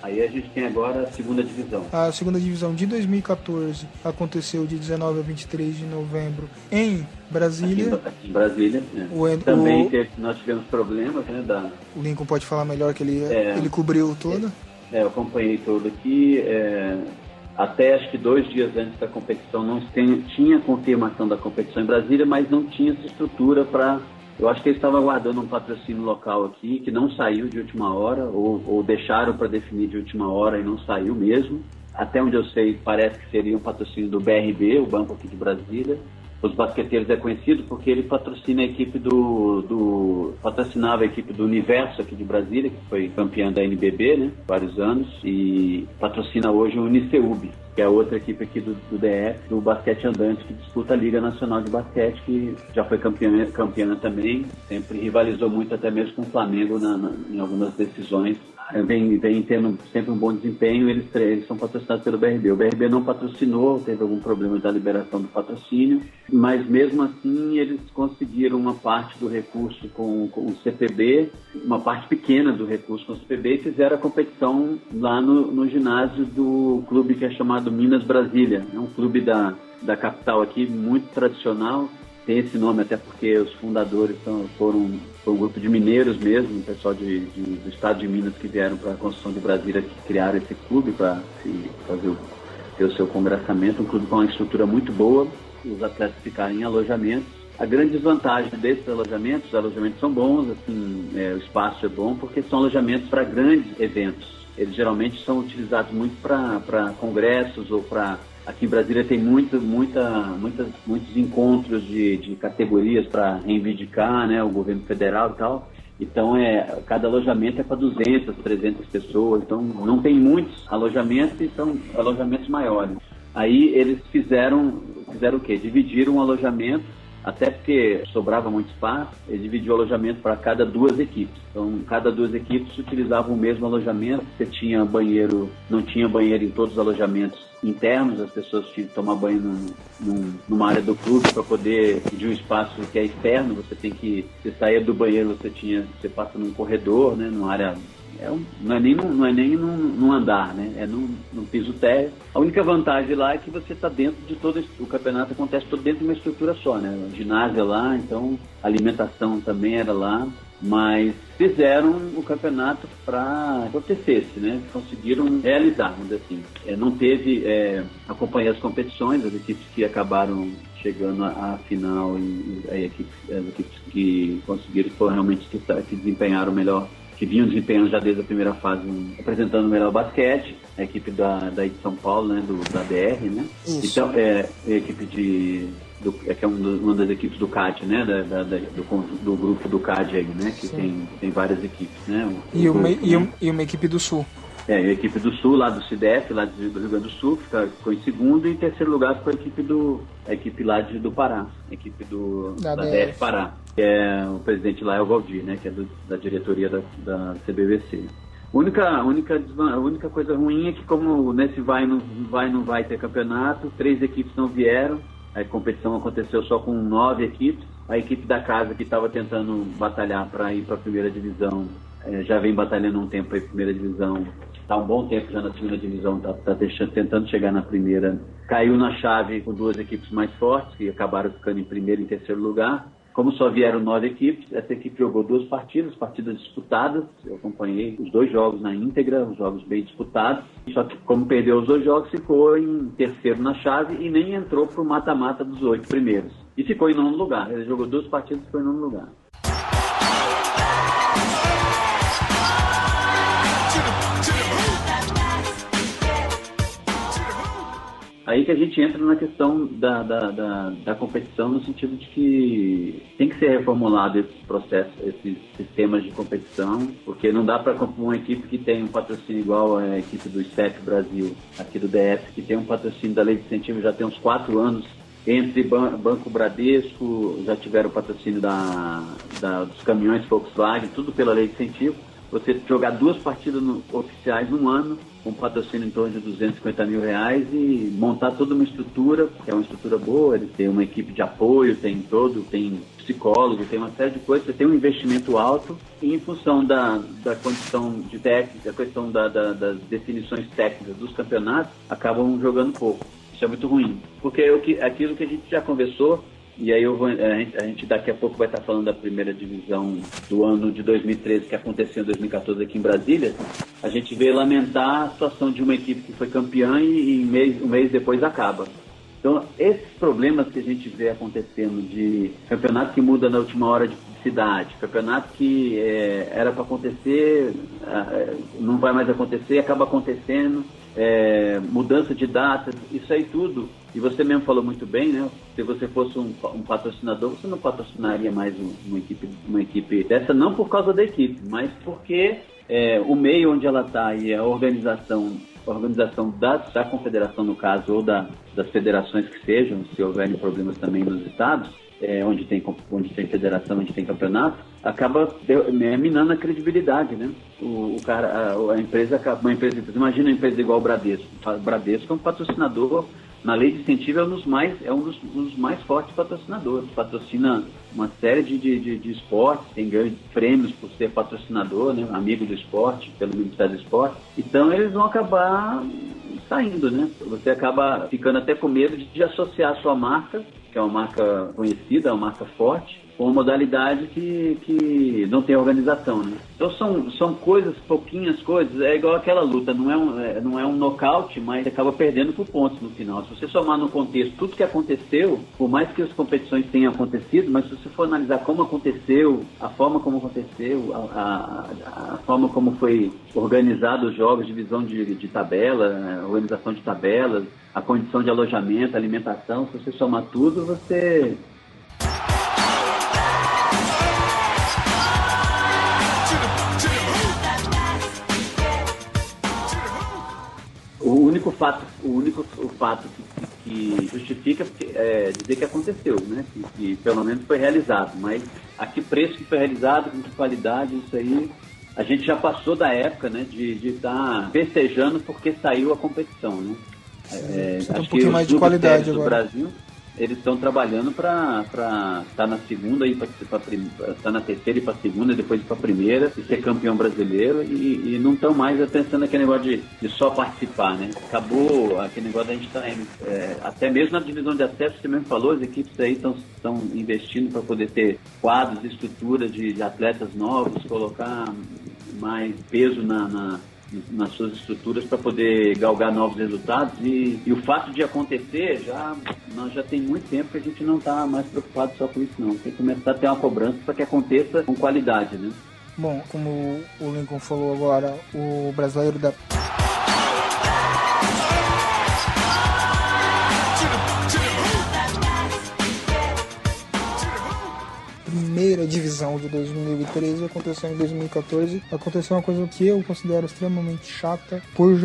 Aí a gente tem agora a segunda divisão. A segunda divisão de 2014 aconteceu de 19 a 23 de novembro em Brasília. Aqui em Brasília. Também nós tivemos problemas, né? O Lincoln pode falar melhor que ele cobriu toda. Eu acompanhei todo aqui. Até acho que 2 dias antes da competição não tinha confirmação da competição em Brasília, mas não tinha essa estrutura para... Eu acho que eles estavam aguardando um patrocínio local aqui, que não saiu de última hora, ou deixaram para definir de última hora e não saiu mesmo. Até onde eu sei, parece que seria um patrocínio do BRB, o banco aqui de Brasília. Os basqueteiros é conhecido porque ele patrocina a equipe patrocinava a equipe do Universo aqui de Brasília, que foi campeã da NBB, né, vários anos, e patrocina hoje o Uniceub, que é outra equipe aqui do DF, do basquete andante, que disputa a Liga Nacional de Basquete, que já foi campeã também, sempre rivalizou muito até mesmo com o Flamengo em algumas decisões. Vem tendo sempre um bom desempenho. Eles são patrocinados pelo BRB. O BRB não patrocinou, teve algum problema da liberação do patrocínio, mas mesmo assim eles conseguiram uma parte do recurso com o CPB, uma parte pequena do recurso com o CPB, e fizeram a competição lá no ginásio do clube que é chamado Minas Brasília. É um clube da capital aqui, muito tradicional. Tem esse nome até porque os fundadores foram um grupo de mineiros mesmo, o pessoal do estado de Minas que vieram para a construção de Brasília, que criaram esse clube para ter o seu congressamento, um clube com uma estrutura muito boa, os atletas ficarem em alojamentos. A grande desvantagem desses alojamentos, os alojamentos são bons, assim, o espaço é bom, porque são alojamentos para grandes eventos. Eles geralmente são utilizados muito para congressos ou para... Aqui em Brasília tem muitos encontros de categorias para reivindicar, né, o governo federal e tal. Então, cada alojamento é para 200, 300 pessoas. Então, não tem muitos alojamentos e são alojamentos maiores. Aí, eles fizeram o quê? Dividiram o alojamento, até porque sobrava muito espaço, eles dividiram o alojamento para cada 2 equipes. Então, cada 2 equipes utilizavam o mesmo alojamento. Você tinha banheiro, não tinha banheiro em todos os alojamentos internos, as pessoas tinham que tomar banho numa área do clube para poder pedir um espaço que é externo. Você saía do banheiro, você passa num corredor, né, numa área... Não é nem num andar, né? É no piso térreo. A única vantagem lá é que você está dentro de todo... O campeonato acontece todo dentro de uma estrutura só, né? O ginásio é lá, então a alimentação também era lá. Mas fizeram o campeonato para acontecer, né? Conseguiram realizar, vamos dizer assim. Não teve... acompanhei as competições, as equipes que acabaram chegando à final e as equipes que conseguiram foram realmente que desempenharam melhor, que vinham desempenhando já desde a primeira fase, apresentando o melhor basquete, a equipe da de São Paulo, né, da DR, né? Isso. Então, a equipe que é uma das equipes do CAD, né, do grupo do CAD aí, né, que tem várias equipes, né? E uma equipe do Sul. A equipe do Sul, lá do CIDEF, lá do Rio Grande do Sul, ficou em segundo, e em terceiro lugar ficou a equipe lá do Pará, a equipe da DF Pará, que é o presidente lá é o Valdir, né, que é da diretoria da CBVC. A única coisa ruim é que, como nesse não vai ter campeonato, 3 equipes não vieram, a competição aconteceu só com 9 equipes, a equipe da casa que estava tentando batalhar para ir para a primeira divisão, já vem batalhando um tempo aí, primeira divisão, está um bom tempo já na segunda divisão, está tentando chegar na primeira. Caiu na chave com 2 equipes mais fortes, que acabaram ficando em primeiro e terceiro lugar. Como só vieram 9 equipes, essa equipe jogou 2 partidas disputadas. Eu acompanhei os 2 jogos na íntegra, os jogos bem disputados. Só que como perdeu os 2 jogos, ficou em terceiro na chave e nem entrou para o mata-mata dos 8 primeiros. E ficou em 9º lugar. Ele jogou 2 partidas e ficou em 9º lugar. Aí que a gente entra na questão da competição, no sentido de que tem que ser reformulado esse processo, esses sistemas de competição, porque não dá para uma equipe que tem um patrocínio igual à equipe do STEP Brasil, aqui do DF, que tem um patrocínio da Lei de Incentivo já tem uns 4 anos, entre Banco Bradesco, já tiveram o patrocínio dos caminhões Volkswagen, tudo pela Lei de Incentivo. Você jogar 2 partidas oficiais num ano, com patrocínio em torno de R$250 mil, e montar toda uma estrutura, que é uma estrutura boa, ele tem uma equipe de apoio, tem psicólogo, tem uma série de coisas, você tem um investimento alto, e em função da condição de técnica, a questão das definições técnicas dos campeonatos, acabam jogando pouco. Isso é muito ruim, porque aquilo que a gente já conversou, e aí a gente daqui a pouco vai estar falando da primeira divisão do ano de 2013, que aconteceu em 2014 aqui em Brasília. A gente vê lamentar a situação de uma equipe que foi campeã e um mês depois acaba. Então, esses problemas que a gente vê acontecendo, de campeonato que muda na última hora de cidade, campeonato que era para acontecer, não vai mais acontecer, acaba acontecendo, mudança de datas, isso aí tudo. E você mesmo falou muito bem, né? Se você fosse um patrocinador, você não patrocinaria mais uma equipe dessa, não por causa da equipe, mas porque o meio onde ela está e a organização da confederação, no caso, ou das federações que sejam, se houverem problemas também nos estados, onde tem federação, onde tem campeonato, acaba minando a credibilidade, né? Uma empresa, imagina uma empresa igual o Bradesco. O Bradesco é um patrocinador, na lei de incentivo é um dos mais fortes patrocinadores, patrocina uma série de esportes, tem ganho prêmios por ser patrocinador, né? Amigo do esporte, pelo Ministério do Esporte. Então eles vão acabar saindo, né? Você acaba ficando até com medo de associar a sua marca, que é uma marca conhecida, uma marca forte, com uma modalidade que não tem organização, né? Então são pouquinhas coisas, é igual aquela luta, não é um nocaute, mas acaba perdendo por pontos no final. Se você somar no contexto tudo que aconteceu, por mais que as competições tenham acontecido, mas se você for analisar como aconteceu, a forma como aconteceu, a forma como foi organizado os jogos, divisão de tabela, organização de tabelas, a condição de alojamento, alimentação, se você somar tudo, você... O único fato que justifica dizer que aconteceu, né? Que pelo menos foi realizado, mas a que preço que foi realizado, com que qualidade, isso aí, a gente já passou da época, né, de estar festejando porque saiu a competição, né? Acho um pouquinho mais de qualidade do agora. Brasil, eles estão trabalhando para estar na segunda e estar na terceira e para a segunda, depois ir para a primeira e ser campeão brasileiro, e não estão mais pensando naquele negócio de só participar, né? Acabou aquele negócio da gente estar até mesmo na divisão de acesso, você mesmo falou, as equipes aí estão investindo para poder ter quadros, estrutura de atletas novos, colocar mais peso nas suas estruturas para poder galgar novos resultados, e o fato de acontecer, nós já tem muito tempo que a gente não está mais preocupado só com isso, não. Tem que começar a ter uma cobrança para que aconteça com qualidade, né? Bom, como o Lincoln falou agora, o brasileiro da primeira divisão de 2013 aconteceu em 2014. Aconteceu uma coisa que eu considero extremamente chata por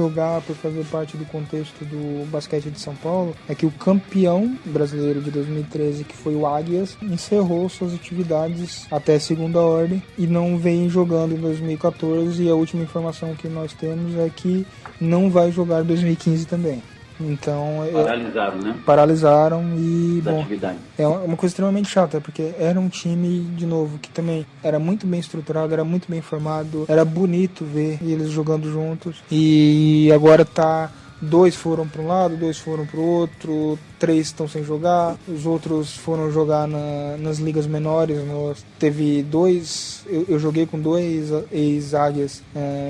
fazer parte do contexto do basquete de São Paulo, é que o campeão brasileiro de 2013, que foi o Águias, encerrou suas atividades até segunda ordem e não vem jogando em 2014, e a última informação que nós temos é que não vai jogar em 2015 também. Então, paralisaram, né? Paralisaram e, bom, atividade. É uma coisa extremamente chata, porque era um time, de novo, que também era muito bem estruturado, era muito bem formado, era bonito ver eles jogando juntos, e agora tá 2 foram para um lado, 2 foram para o outro, 3 estão sem jogar, os outros foram jogar nas ligas menores. Teve 2, eu joguei com 2 ex-águias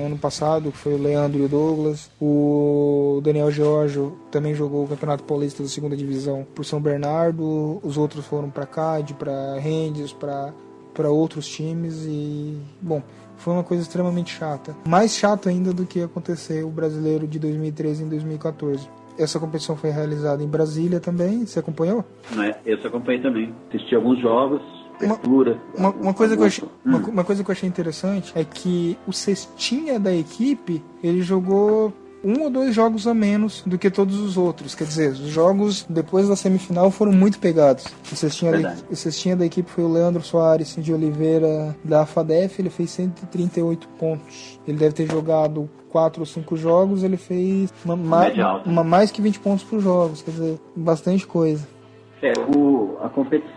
ano passado, que foi o Leandro e o Douglas. O Daniel Georgio também jogou o Campeonato Paulista da segunda divisão por São Bernardo. Os outros foram para CAD, para Rendes, para outros times e, bom, foi uma coisa extremamente chata. Mais chato ainda do que aconteceu o Brasileiro de 2013 em 2014. Essa competição foi realizada em Brasília também, você acompanhou? Eu acompanhei também. Assisti alguns jogos, uma coisa que eu achei interessante é que o cestinha da equipe, ele jogou 1 ou 2 jogos a menos do que todos os outros. Quer dizer, os jogos depois da semifinal foram muito pegados. O cestinha da equipe foi o Leandro Soares de Oliveira, da AFADEF. Ele fez 138 pontos. Ele deve ter jogado 4 ou 5 jogos. Ele fez mais que 20 pontos por jogos. Quer dizer, bastante coisa.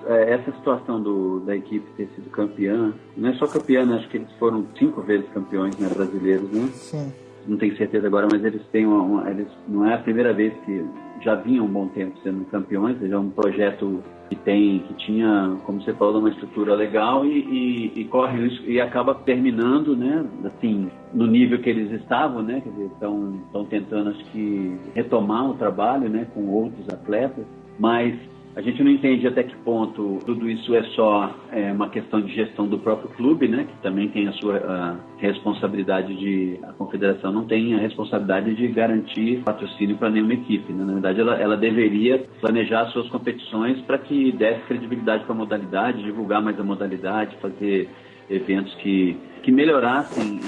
Essa situação da equipe ter sido campeã, não é só campeã, né? Acho que eles foram 5 vezes campeões, né, brasileiros, né? Sim. Não tenho certeza agora, mas eles têm eles não é a primeira vez que já vinham um bom tempo sendo campeões. É um projeto que tinha, como você falou, uma estrutura legal e corre isso e acaba terminando, né, assim, no nível que eles estavam, né, quer dizer, estão tentando, acho que, retomar o trabalho, né, com outros atletas, mas a gente não entende até que ponto tudo isso é só uma questão de gestão do próprio clube, né, que também tem a sua responsabilidade a confederação não tem a responsabilidade de garantir patrocínio para nenhuma equipe, né? Na verdade, ela deveria planejar suas competições para que desse credibilidade para a modalidade, divulgar mais a modalidade, fazer eventos que melhorassem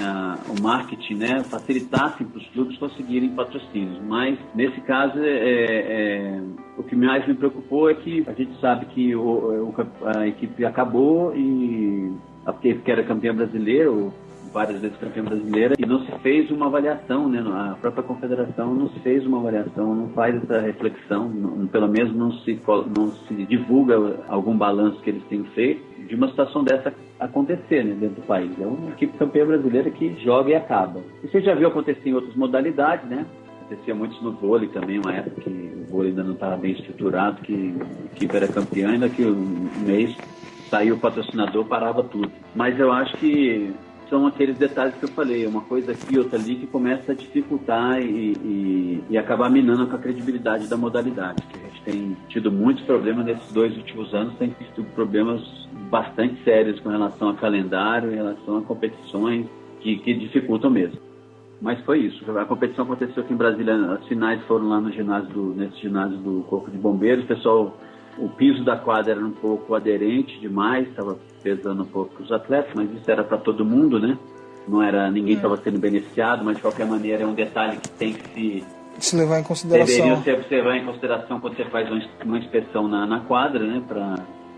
o marketing, né, facilitassem para os clubes conseguirem patrocínios. Mas, nesse caso, o que mais me preocupou é que a gente sabe que a equipe acabou e a equipe que era campeã brasileira, várias vezes campeã brasileira, e não se fez uma avaliação, né, a própria confederação não se fez uma avaliação, não faz essa reflexão, pelo menos não se divulga algum balanço que eles tenham feito de uma situação dessa acontecer, né, dentro do país. É uma equipe campeã brasileira que joga e acaba. E você já viu acontecer em outras modalidades, né? Acontecia muito no vôlei também, uma época que o vôlei ainda não estava bem estruturado, que a equipe era campeã, ainda que um mês saiu o patrocinador, parava tudo. Mas eu acho que são aqueles detalhes que eu falei, uma coisa aqui, outra ali, que começa a dificultar e acabar minando com a credibilidade da modalidade. Que a gente tem tido muitos problemas nesses 2 últimos anos, tem tido problemas bastante sérios com relação a calendário, em relação a competições que dificultam mesmo. Mas foi isso, a competição aconteceu aqui em Brasília, as finais foram lá nesse ginásio do Corpo de Bombeiros, o piso da quadra era um pouco aderente demais, estava pesando um pouco para os atletas, mas isso era para todo mundo, né? Ninguém estava sendo beneficiado, mas de qualquer maneira é um detalhe que tem que se levar em consideração. Deveria se observar em consideração quando você faz uma inspeção na quadra, né?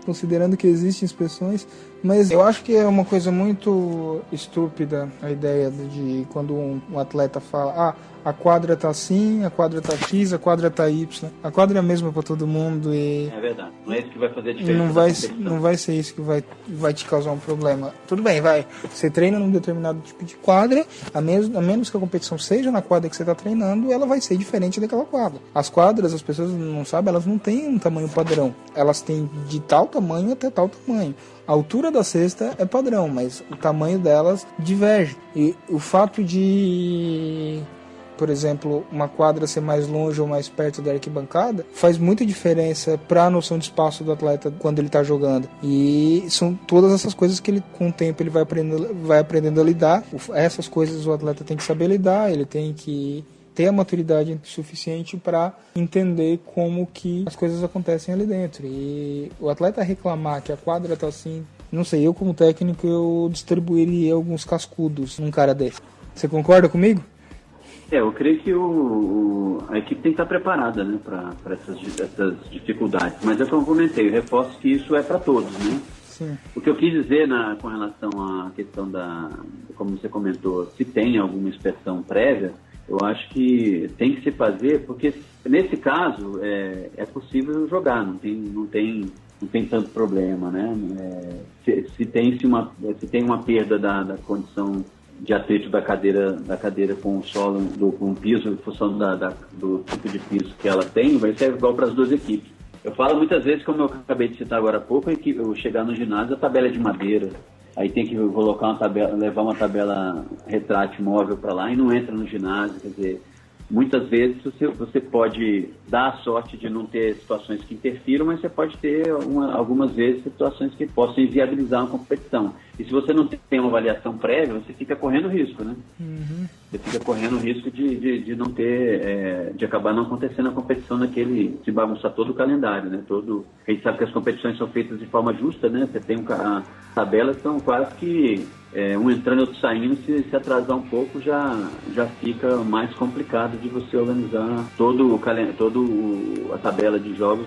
Considerando que existem inspeções, mas eu acho que é uma coisa muito estúpida a ideia de quando um atleta fala, a quadra tá assim, a quadra tá X, a quadra tá Y. A quadra é a mesma para todo mundo e... É verdade, não é isso que vai fazer a diferença. Não vai ser isso que vai te causar um problema. Tudo bem, você treina num determinado tipo de quadra, a menos que a competição seja na quadra que você está treinando, ela vai ser diferente daquela quadra. As quadras, as pessoas não sabem, elas não têm um tamanho padrão. Elas têm de tal tamanho até tal tamanho. A altura da cesta é padrão, mas o tamanho delas diverge. E o fato de, por exemplo, uma quadra ser mais longe ou mais perto da arquibancada faz muita diferença para a noção de espaço do atleta quando ele está jogando. E são todas essas coisas que ele, com o tempo, ele vai aprendendo a lidar. Essas coisas o atleta tem que saber lidar, ele tem que ter a maturidade suficiente para entender como que as coisas acontecem ali dentro. E o atleta reclamar que a quadra tá assim, não sei, eu como técnico eu distribuiria alguns cascudos num cara desse. Você concorda comigo? Eu creio que a equipe tem que estar preparada, né, para essas dificuldades. Mas eu, como comentei, eu reforço que isso é para todos, né? Sim. O que eu quis dizer com relação à questão como você comentou, se tem alguma inspeção prévia, eu acho que tem que se fazer, porque nesse caso é possível jogar, não tem tanto problema, né? Se tem uma perda da condição de atrito da cadeira com o solo, com o piso, em função do tipo de piso que ela tem, vai ser igual para as duas equipes. Eu falo muitas vezes, como eu acabei de citar agora há pouco, eu chegar no ginásio, a tabela é de madeira, aí tem que colocar uma tabela, levar uma tabela retrátil móvel para lá e não entra no ginásio, quer dizer, muitas vezes você pode dar a sorte de não ter situações que interfiram, mas você pode ter algumas vezes situações que possam inviabilizar uma competição. E se você não tem uma avaliação prévia, você fica correndo risco, né? Uhum. Você fica correndo o risco de não ter, de acabar não acontecendo a competição se bagunçar todo o calendário, né? A gente sabe que as competições são feitas de forma justa, né? Você tem tabelas são quase que um entrando e outro saindo, se atrasar um pouco já fica mais complicado de você organizar a tabela de jogos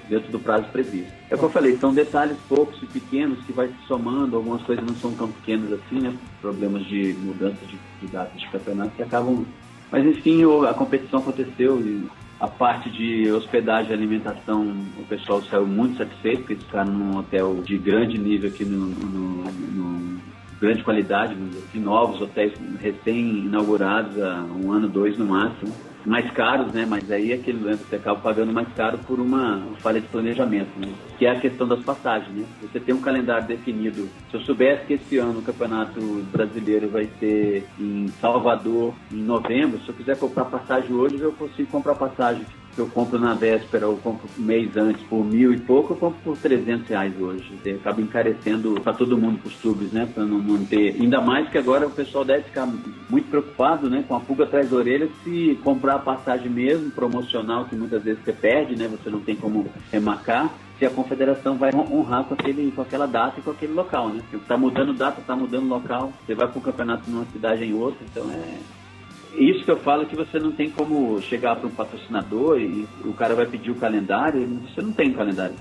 dentro do prazo previsto. É o que eu falei, são detalhes poucos e pequenos que vai se somando, algumas coisas não são tão pequenas assim, né? Problemas de mudança de datas de campeonato que acabam... Mas enfim, a competição aconteceu e a parte de hospedagem e alimentação, o pessoal saiu muito satisfeito, porque eles ficaram num hotel de grande nível aqui grande qualidade, assim, novos hotéis recém-inaugurados há 1 ano, 2 no máximo, mais caros, né? Mas aí aquele lance você acaba pagando mais caro por uma falha de planejamento, né? Que é a questão das passagens, né? Você tem um calendário definido. Se eu soubesse que esse ano o Campeonato Brasileiro vai ser em Salvador em novembro, se eu quiser comprar passagem hoje, eu consigo comprar passagem. Eu compro na véspera, eu compro um mês antes por 1.000 e pouco, eu compro por R$300 hoje. Acaba encarecendo para todo mundo, para os clubes, né? Para não manter. Ainda mais que agora o pessoal deve ficar muito preocupado, né? Com a pulga atrás da orelha, se comprar a passagem mesmo, promocional, que muitas vezes você perde, né? Você não tem como remarcar. Se a confederação vai honrar com aquela data e com aquele local, né? Porque está mudando data, está mudando local. Você vai para um campeonato numa cidade em outra, então isso que eu falo, que você não tem como chegar para um patrocinador e o cara vai pedir o calendário, você não tem calendário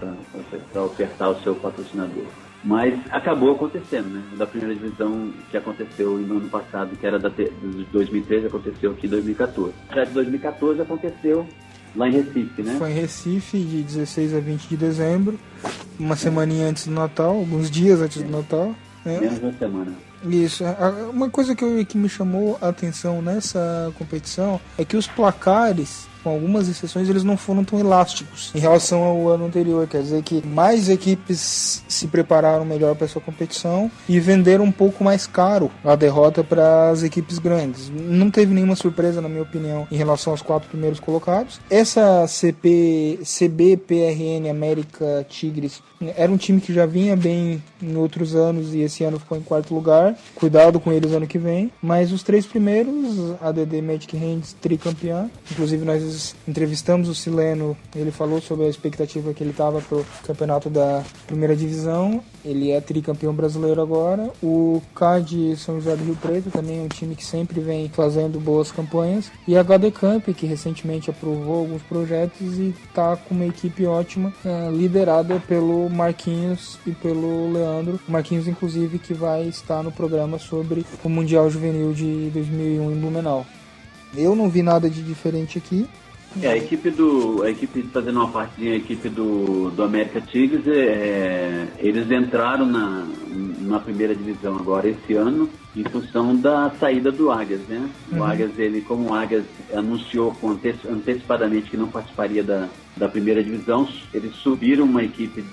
para ofertar ao seu patrocinador. Mas acabou acontecendo, né? Da primeira divisão que aconteceu no ano passado, que era de 2013, aconteceu aqui em 2014. Já de 2014 aconteceu lá em Recife, né? Foi em Recife, de 16 a 20 de dezembro, uma semaninha antes do Natal, alguns dias antes do Natal. Menos de uma semana. Isso. Uma coisa que me chamou a atenção nessa competição é que os placares, com algumas exceções, eles não foram tão elásticos em relação ao ano anterior. Quer dizer que mais equipes se prepararam melhor para essa competição e venderam um pouco mais caro a derrota para as equipes grandes. Não teve nenhuma surpresa, na minha opinião, em relação aos 4 primeiros colocados. Essa CBPRN América Tigres era um time que já vinha bem em outros anos e esse ano ficou em 4º lugar. Cuidado com eles ano que vem. Mas os 3 primeiros, ADD Magic Hands, tricampeã. Inclusive nós entrevistamos o Sileno, ele falou sobre a expectativa que ele estava para o campeonato da primeira divisão. Ele é tricampeão brasileiro agora. O CAD São José do Rio Preto também é um time que sempre vem fazendo boas campanhas. E a HD Camp, que recentemente aprovou alguns projetos e está com uma equipe ótima, liderada pelo Marquinhos e pelo Leandro. O Marquinhos, inclusive, que vai estar no programa sobre o Mundial Juvenil de 2001 em Blumenau. Eu não vi nada de diferente aqui. A equipe fazendo uma partezinha, a equipe do América Tigres, eles entraram na primeira divisão agora esse ano em função da saída do Águias, né? O Águias, como o Águias anunciou antecipadamente que não participaria da primeira divisão, eles subiram uma equipe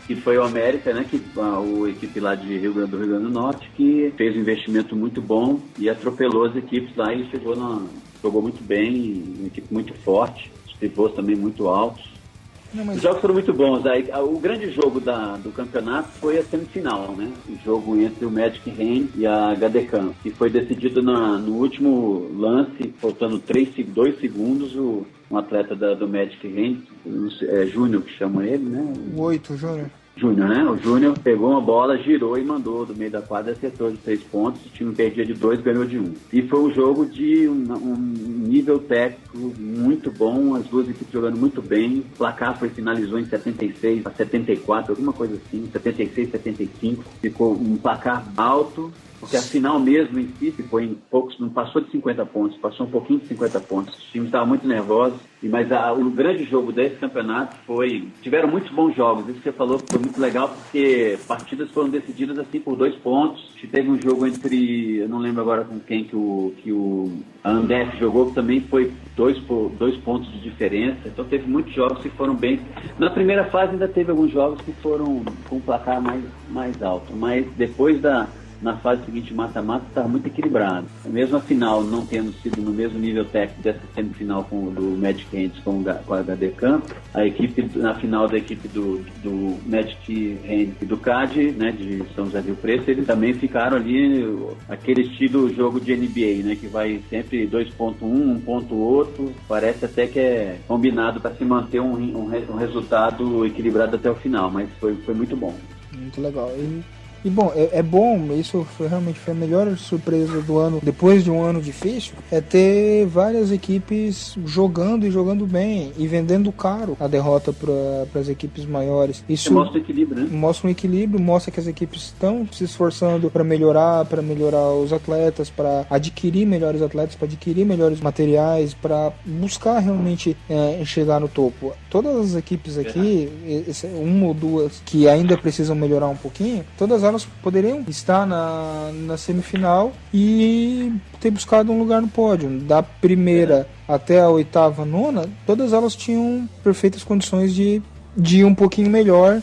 que foi o América, né? A equipe lá do Rio Grande do Norte, que fez um investimento muito bom e atropelou as equipes lá e jogou muito bem, uma equipe muito forte, os pivôs também muito altos. Os jogos foram muito bons. O grande jogo do campeonato foi a semifinal, né? O jogo entre o Magic Hand e a HDCAM, que foi decidido no último lance, faltando 2 segundos, um atleta do Magic Hand, Júnior, que chama ele, né? O 8, Júnior. Júnior, né? O Júnior pegou uma bola, girou e mandou do meio da quadra, acertou de 3 pontos, o time perdia de 2, ganhou de 1. E foi um jogo de um nível técnico muito bom, as duas equipes jogando muito bem, o placar finalizou em 76 a 74, alguma coisa assim, 76 a 75, ficou um placar alto, Porque a final mesmo em si ficou em poucos, não passou de 50 pontos, passou um pouquinho de 50 pontos. Os times estavam muito nervosos, mas o grande jogo desse campeonato tiveram muitos bons jogos. Isso que você falou foi muito legal, porque partidas foram decididas assim por 2 pontos. Teve um jogo entre, eu não lembro agora com quem que o Andef jogou, que também foi 2 pontos de diferença. Então teve muitos jogos que foram bem. Na primeira fase ainda teve alguns jogos que foram com um placar mais alto, mas depois na fase seguinte, mata-mata, estava muito equilibrado. Mesmo a final não tendo sido no mesmo nível técnico dessa semifinal do Magic Hands com o HD Campo, a equipe, na final da equipe do Magic Hands e do CAD, né, de São José do Rio Preto, eles também ficaram ali, aquele estilo jogo de NBA, né, que vai sempre 2.1, um ponto outro, parece até que é combinado para se manter um resultado equilibrado até o final, mas foi muito bom. Muito legal. E bom, é bom, isso realmente foi a melhor surpresa do ano, depois de um ano difícil, é ter várias equipes jogando e jogando bem e vendendo caro a derrota para as equipes maiores. Isso mostra o equilíbrio, né? Mostra um equilíbrio, mostra que as equipes estão se esforçando para melhorar os atletas, para adquirir melhores atletas, para adquirir melhores materiais, para buscar realmente chegar no topo. Todas as equipes aqui, uma ou duas que ainda precisam melhorar um pouquinho, todas elas poderiam estar na semifinal e ter buscado um lugar no pódio. Da primeira até a oitava, nona, todas elas tinham perfeitas condições de ir um pouquinho melhor.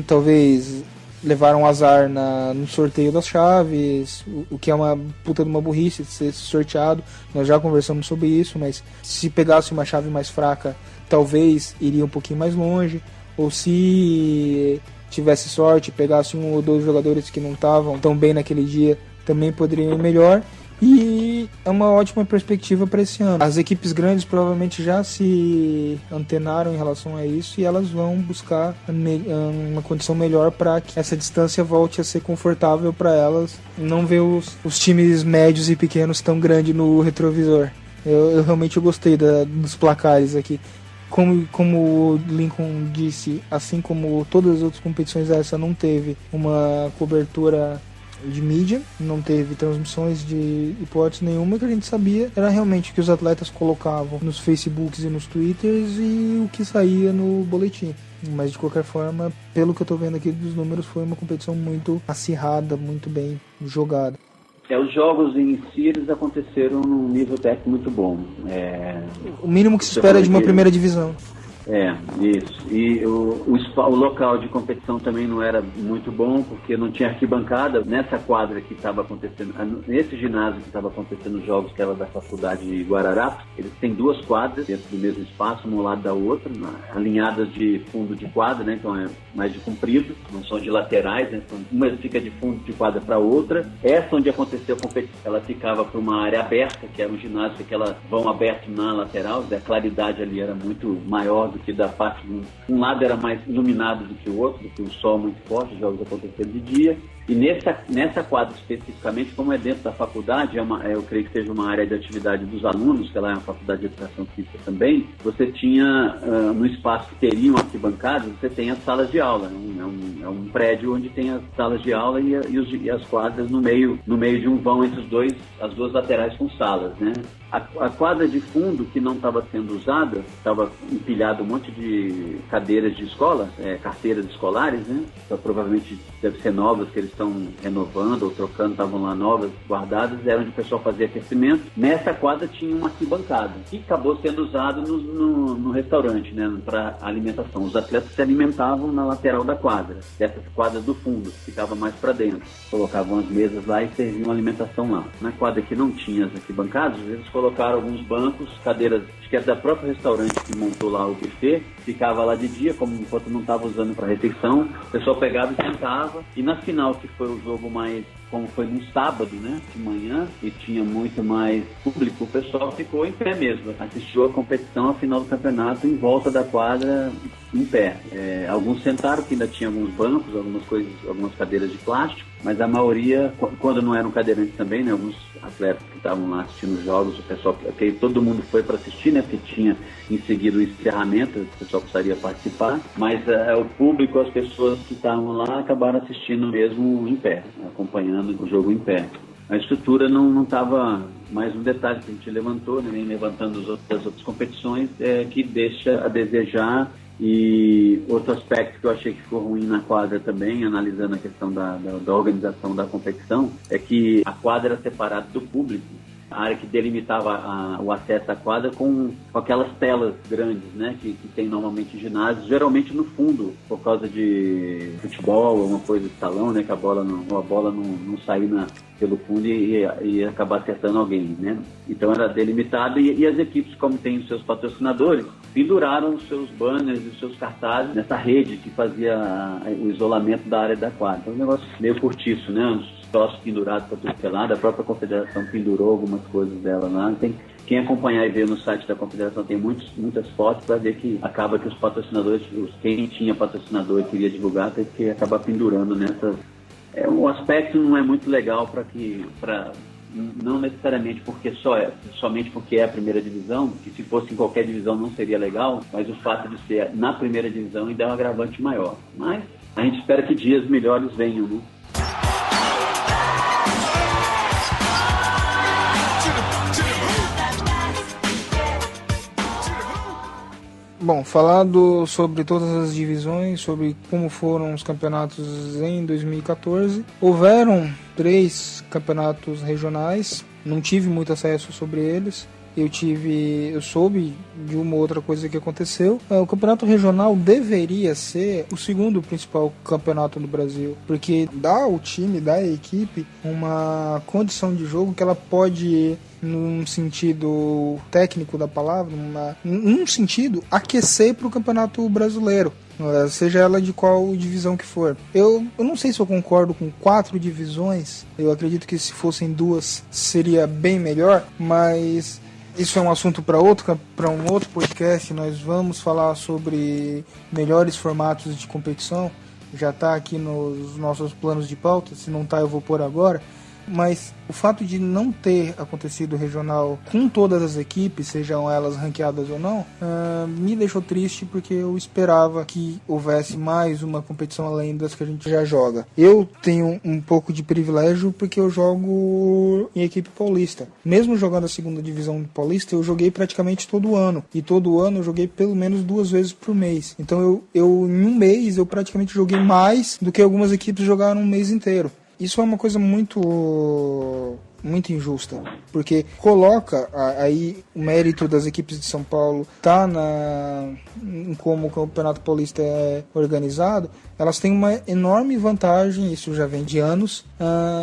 Talvez levaram azar no sorteio das chaves, o que é uma puta de uma burrice de ser sorteado. Nós já conversamos sobre isso, mas se pegasse uma chave mais fraca, talvez iria um pouquinho mais longe. Ou se tivesse sorte, pegasse um ou dois jogadores que não estavam tão bem naquele dia, também poderiam ir melhor. E é uma ótima perspectiva para esse ano. As equipes grandes provavelmente já se antenaram em relação a isso e elas vão buscar uma condição melhor para que essa distância volte a ser confortável para elas. Não ver os times médios e pequenos tão grandes no retrovisor. Eu realmente gostei dos placares aqui. Como o Lincoln disse, assim como todas as outras competições, essa não teve uma cobertura de mídia, não teve transmissões de hipótese nenhuma. Que a gente sabia era realmente o que os atletas colocavam nos Facebooks e nos Twitters e o que saía no boletim. Mas de qualquer forma, pelo que eu estou vendo aqui dos números, foi uma competição muito acirrada, muito bem jogada. Os jogos em si, eles aconteceram num nível técnico muito bom. O mínimo que se espera de uma primeira divisão. Isso. E o local de competição também não era muito bom, porque não tinha arquibancada. Nessa quadra que estava acontecendo, nesse ginásio que estava acontecendo os jogos, que era da faculdade de Guararapes, eles têm 2 quadras dentro do mesmo espaço, uma ao lado da outra, alinhadas de fundo de quadra, né? Então é mais de comprido, não são de laterais, né? Então, uma fica de fundo de quadra para outra. Essa onde aconteceu a competição, ela ficava para uma área aberta, que era um ginásio que aquela vão aberto na lateral, a claridade ali era muito maior do que da parte um lado era mais iluminado do que o outro, do que o sol muito forte, os jogos acontecendo de dia. E nessa quadra especificamente, como é dentro da faculdade, eu creio que seja uma área de atividade dos alunos, que ela é uma faculdade de educação física também, você tinha, no espaço que teriam arquibancadas, você tem as salas de aula. É um prédio onde tem as salas de aula e as quadras no meio de um vão entre as duas laterais com salas, né? A quadra de fundo, que não estava sendo usada, estava empilhado um monte de cadeiras de escola, carteiras escolares, né? Então, provavelmente deve ser novas, que eles estão renovando ou trocando, estavam lá novas, guardadas, era onde o pessoal fazia aquecimento. Nessa quadra tinha uma arquibancada, que acabou sendo usado no restaurante, né? Para alimentação. Os atletas se alimentavam na lateral da quadra, dessas quadras do fundo, que ficava mais para dentro. Colocavam as mesas lá e serviam alimentação lá. Na quadra que não tinha as arquibancadas, eles colocaram alguns bancos, cadeiras, acho que era da própria restaurante que montou lá o buffet, ficava lá de dia, enquanto não estava usando para refeição, o pessoal pegava e sentava. E na final, que foi o jogo mais, como foi no sábado, né, de manhã, e tinha muito mais público, o pessoal ficou em pé mesmo, assistiu a competição, a final do campeonato, em volta da quadra, em pé. Alguns sentaram, que ainda tinha alguns bancos, algumas cadeiras de plástico, mas a maioria, quando não eram cadeirantes também, né, alguns atletas que estavam lá assistindo os jogos, o pessoal, que todo mundo foi para assistir, né, porque tinha em seguida o encerramento, o pessoal precisaria participar, mas o público, as pessoas que estavam lá, acabaram assistindo mesmo em pé, acompanhando mantendo o jogo em pé. A estrutura não estava, mais um detalhe que a gente levantou, né, nem levantando as outras competições, que deixa a desejar. E outro aspecto que eu achei que ficou ruim na quadra também, analisando a questão da organização da competição, é que a quadra era separada do público, a área que delimitava o acesso à quadra com aquelas telas grandes, né, que tem normalmente em ginásios, geralmente no fundo, por causa de futebol ou uma coisa de salão, né, que a bola não sair pelo fundo e acabar acertando alguém, né? Então era delimitado e as equipes, como têm os seus patrocinadores, penduraram os seus banners e os seus cartazes nessa rede que fazia o isolamento da área da quadra. Então, um negócio meio curtiço, né? Os troços pendurados para tudo que é lado. A própria confederação pendurou algumas coisas dela lá. Quem acompanhar e ver no site da confederação tem muitas fotos para ver que acaba que os patrocinadores, quem tinha patrocinador e queria divulgar, teve que acabar pendurando nessas. O aspecto não é muito legal não necessariamente somente porque é a primeira divisão, que se fosse em qualquer divisão não seria legal, mas o fato de ser na primeira divisão ainda é um agravante maior. Mas a gente espera que dias melhores venham, né? Bom, falando sobre todas as divisões, sobre como foram os campeonatos em 2014, houveram 3 campeonatos regionais, não tive muito acesso sobre eles. Eu soube de uma outra coisa que aconteceu. O campeonato regional deveria ser o segundo principal campeonato no Brasil, porque dá ao time, dá à equipe uma condição de jogo que ela pode, num sentido técnico da palavra, num sentido, aquecer para o campeonato brasileiro, seja ela de qual divisão que for. Eu não sei se eu concordo com 4 divisões, eu acredito que se fossem 2 seria bem melhor, mas isso é um assunto para um outro podcast. Nós vamos falar sobre melhores formatos de competição, já está aqui nos nossos planos de pauta, se não está eu vou pôr agora. Mas o fato de não ter acontecido regional com todas as equipes, sejam elas ranqueadas ou não, me deixou triste, porque eu esperava que houvesse mais uma competição além das que a gente já joga. Eu tenho um pouco de privilégio porque eu jogo em equipe paulista. Mesmo jogando a segunda divisão paulista, eu joguei praticamente todo ano. E todo ano eu joguei pelo menos 2 vezes por mês. Então eu em um mês eu praticamente joguei mais do que algumas equipes jogaram um mês inteiro. Isso é uma coisa muito injusta, porque coloca aí o mérito das equipes de São Paulo, em como o Campeonato Paulista é organizado. Elas têm uma enorme vantagem, isso já vem de anos,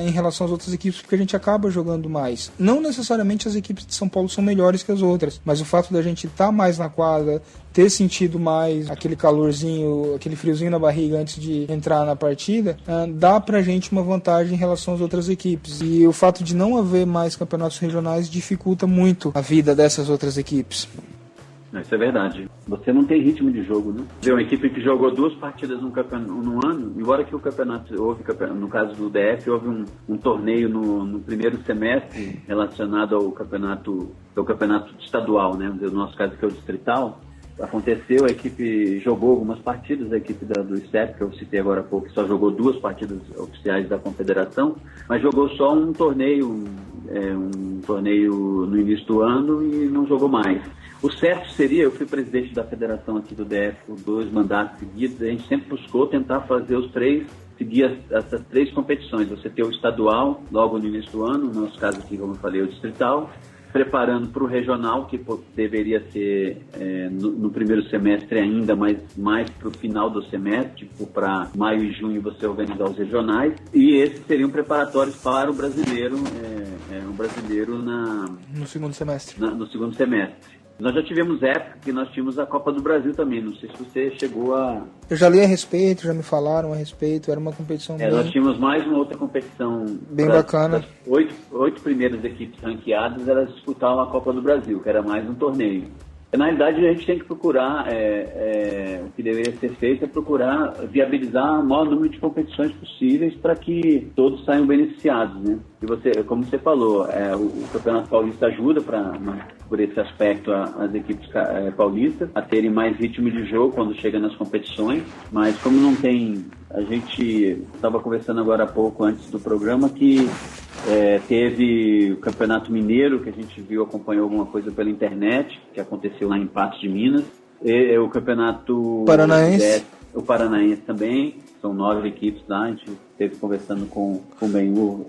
em relação às outras equipes, porque a gente acaba jogando mais. Não necessariamente as equipes de São Paulo são melhores que as outras, mas o fato da gente estar mais na quadra, ter sentido mais aquele calorzinho, aquele friozinho na barriga antes de entrar na partida, dá pra gente uma vantagem em relação às outras equipes. E o fato de não haver mais campeonatos regionais dificulta muito a vida dessas outras equipes. Isso é verdade. Você não tem ritmo de jogo, né? Uma equipe que jogou 2 partidas num ano, embora que o campeonato, no caso do DF, houve um torneio no primeiro semestre relacionado ao campeonato estadual, né? No nosso caso, que é o distrital. Aconteceu, a equipe jogou algumas partidas, a equipe do ICEP, que eu citei agora há pouco, só jogou 2 partidas oficiais da confederação, mas jogou só um torneio no início do ano e não jogou mais. O certo seria, eu fui presidente da federação aqui do DF por 2 mandatos seguidos, a gente sempre buscou tentar fazer seguir essas 3 competições. Você ter o estadual logo no início do ano, no nosso caso aqui, como eu falei, o distrital, preparando para o regional, que deveria ser no primeiro semestre ainda, mas mais para o final do semestre, tipo para maio e junho você organizar os regionais, e esses seriam preparatórios para o brasileiro, no segundo semestre. No segundo semestre. Nós já tivemos época que nós tínhamos a Copa do Brasil também, não sei se você chegou a... Eu já li a respeito, já me falaram a respeito, era uma competição Nós tínhamos mais uma outra competição bem bacana. As 8 primeiras equipes ranqueadas, elas disputavam a Copa do Brasil, que era mais um torneio. Na realidade, a gente tem que procurar, o que deveria ser feito é procurar viabilizar o maior número de competições possíveis para que todos saiam beneficiados, né? E como você falou, o Campeonato Paulista ajuda por esse aspecto as equipes paulistas a terem mais ritmo de jogo quando chega nas competições, mas como não tem, a gente estava conversando agora há pouco antes do programa que teve o Campeonato Mineiro, que a gente acompanhou alguma coisa pela internet, que aconteceu lá em Patos de Minas, e o Campeonato Paranaense. O Paranaense também, são 9 equipes lá, a gente esteve conversando com o Benhur,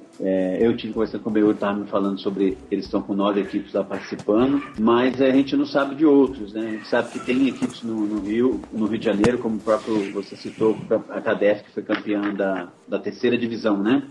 eu tive conversando com o Benhur, estava me falando sobre eles estão com 9 equipes lá participando, mas a gente não sabe de outros, né? A gente sabe que tem equipes no Rio de Janeiro, como o próprio, você citou, a CADEF, que foi campeã da terceira divisão, né?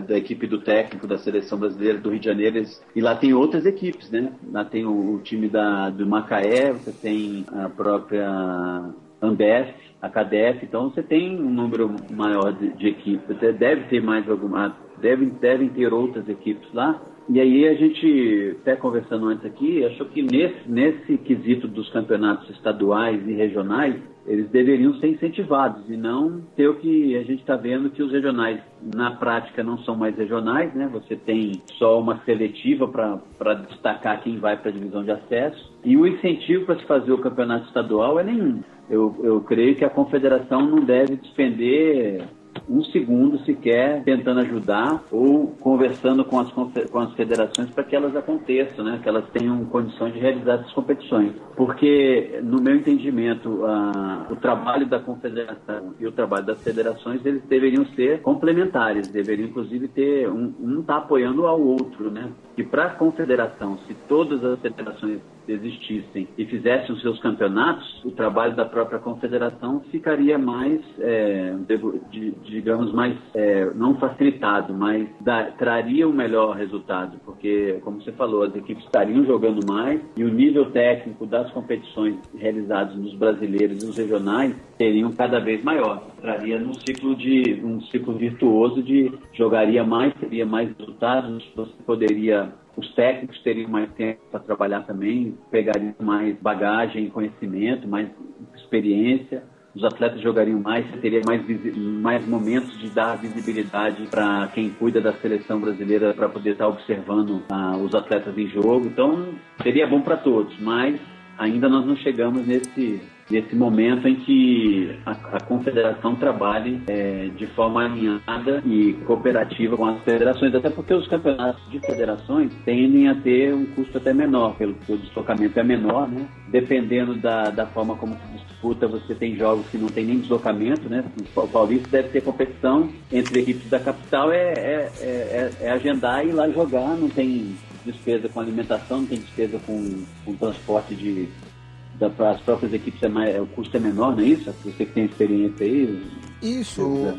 Da equipe do técnico da seleção brasileira do Rio de Janeiro, e lá tem outras equipes, né? Lá tem o time do Macaé, você tem a própria Ambef, a CADEF, então você tem um número maior de equipes, deve ter mais alguma, devem ter outras equipes lá. E aí a gente, até conversando antes aqui, achou que nesse quesito dos campeonatos estaduais e regionais, eles deveriam ser incentivados e não ter o que a gente está vendo, que os regionais na prática não são mais regionais, né? Você tem só uma seletiva para destacar quem vai para a divisão de acesso, e o incentivo para se fazer o campeonato estadual é nenhum. Eu creio que a confederação não deve despender um segundo sequer tentando ajudar ou conversando com as federações para que elas aconteçam, né? Que elas tenham condições de realizar essas competições. Porque, no meu entendimento, o trabalho da confederação e o trabalho das federações, eles deveriam ser complementares, deveriam inclusive ter um tá apoiando ao outro, né? E para a confederação, se todas as federações existissem e fizessem os seus campeonatos, o trabalho da própria confederação ficaria mais, digamos, mais, não facilitado, mas traria um melhor resultado, porque, como você falou, as equipes estariam jogando mais e o nível técnico das competições realizadas nos brasileiros e nos regionais seriam cada vez maior. Traria um ciclo virtuoso de jogaria mais, teria mais resultados, os técnicos teriam mais tempo para trabalhar também, pegariam mais bagagem, conhecimento, mais experiência, os atletas jogariam mais, teria mais momentos de dar visibilidade para quem cuida da seleção brasileira para poder estar observando os atletas em jogo. Então, seria bom para todos, mas ainda nós não chegamos nesse momento em que a confederação trabalhe de forma alinhada e cooperativa com as federações, até porque os campeonatos de federações tendem a ter um custo até menor, porque o deslocamento é menor, né? Dependendo da forma como se disputa, você tem jogos que não tem nem deslocamento, né? O Paulista deve ter competição entre equipes da capital, agendar e ir lá jogar, não tem despesa com alimentação, não tem despesa com transporte para as próprias equipes, o custo é menor, não é isso? Você que tem experiência aí? Isso.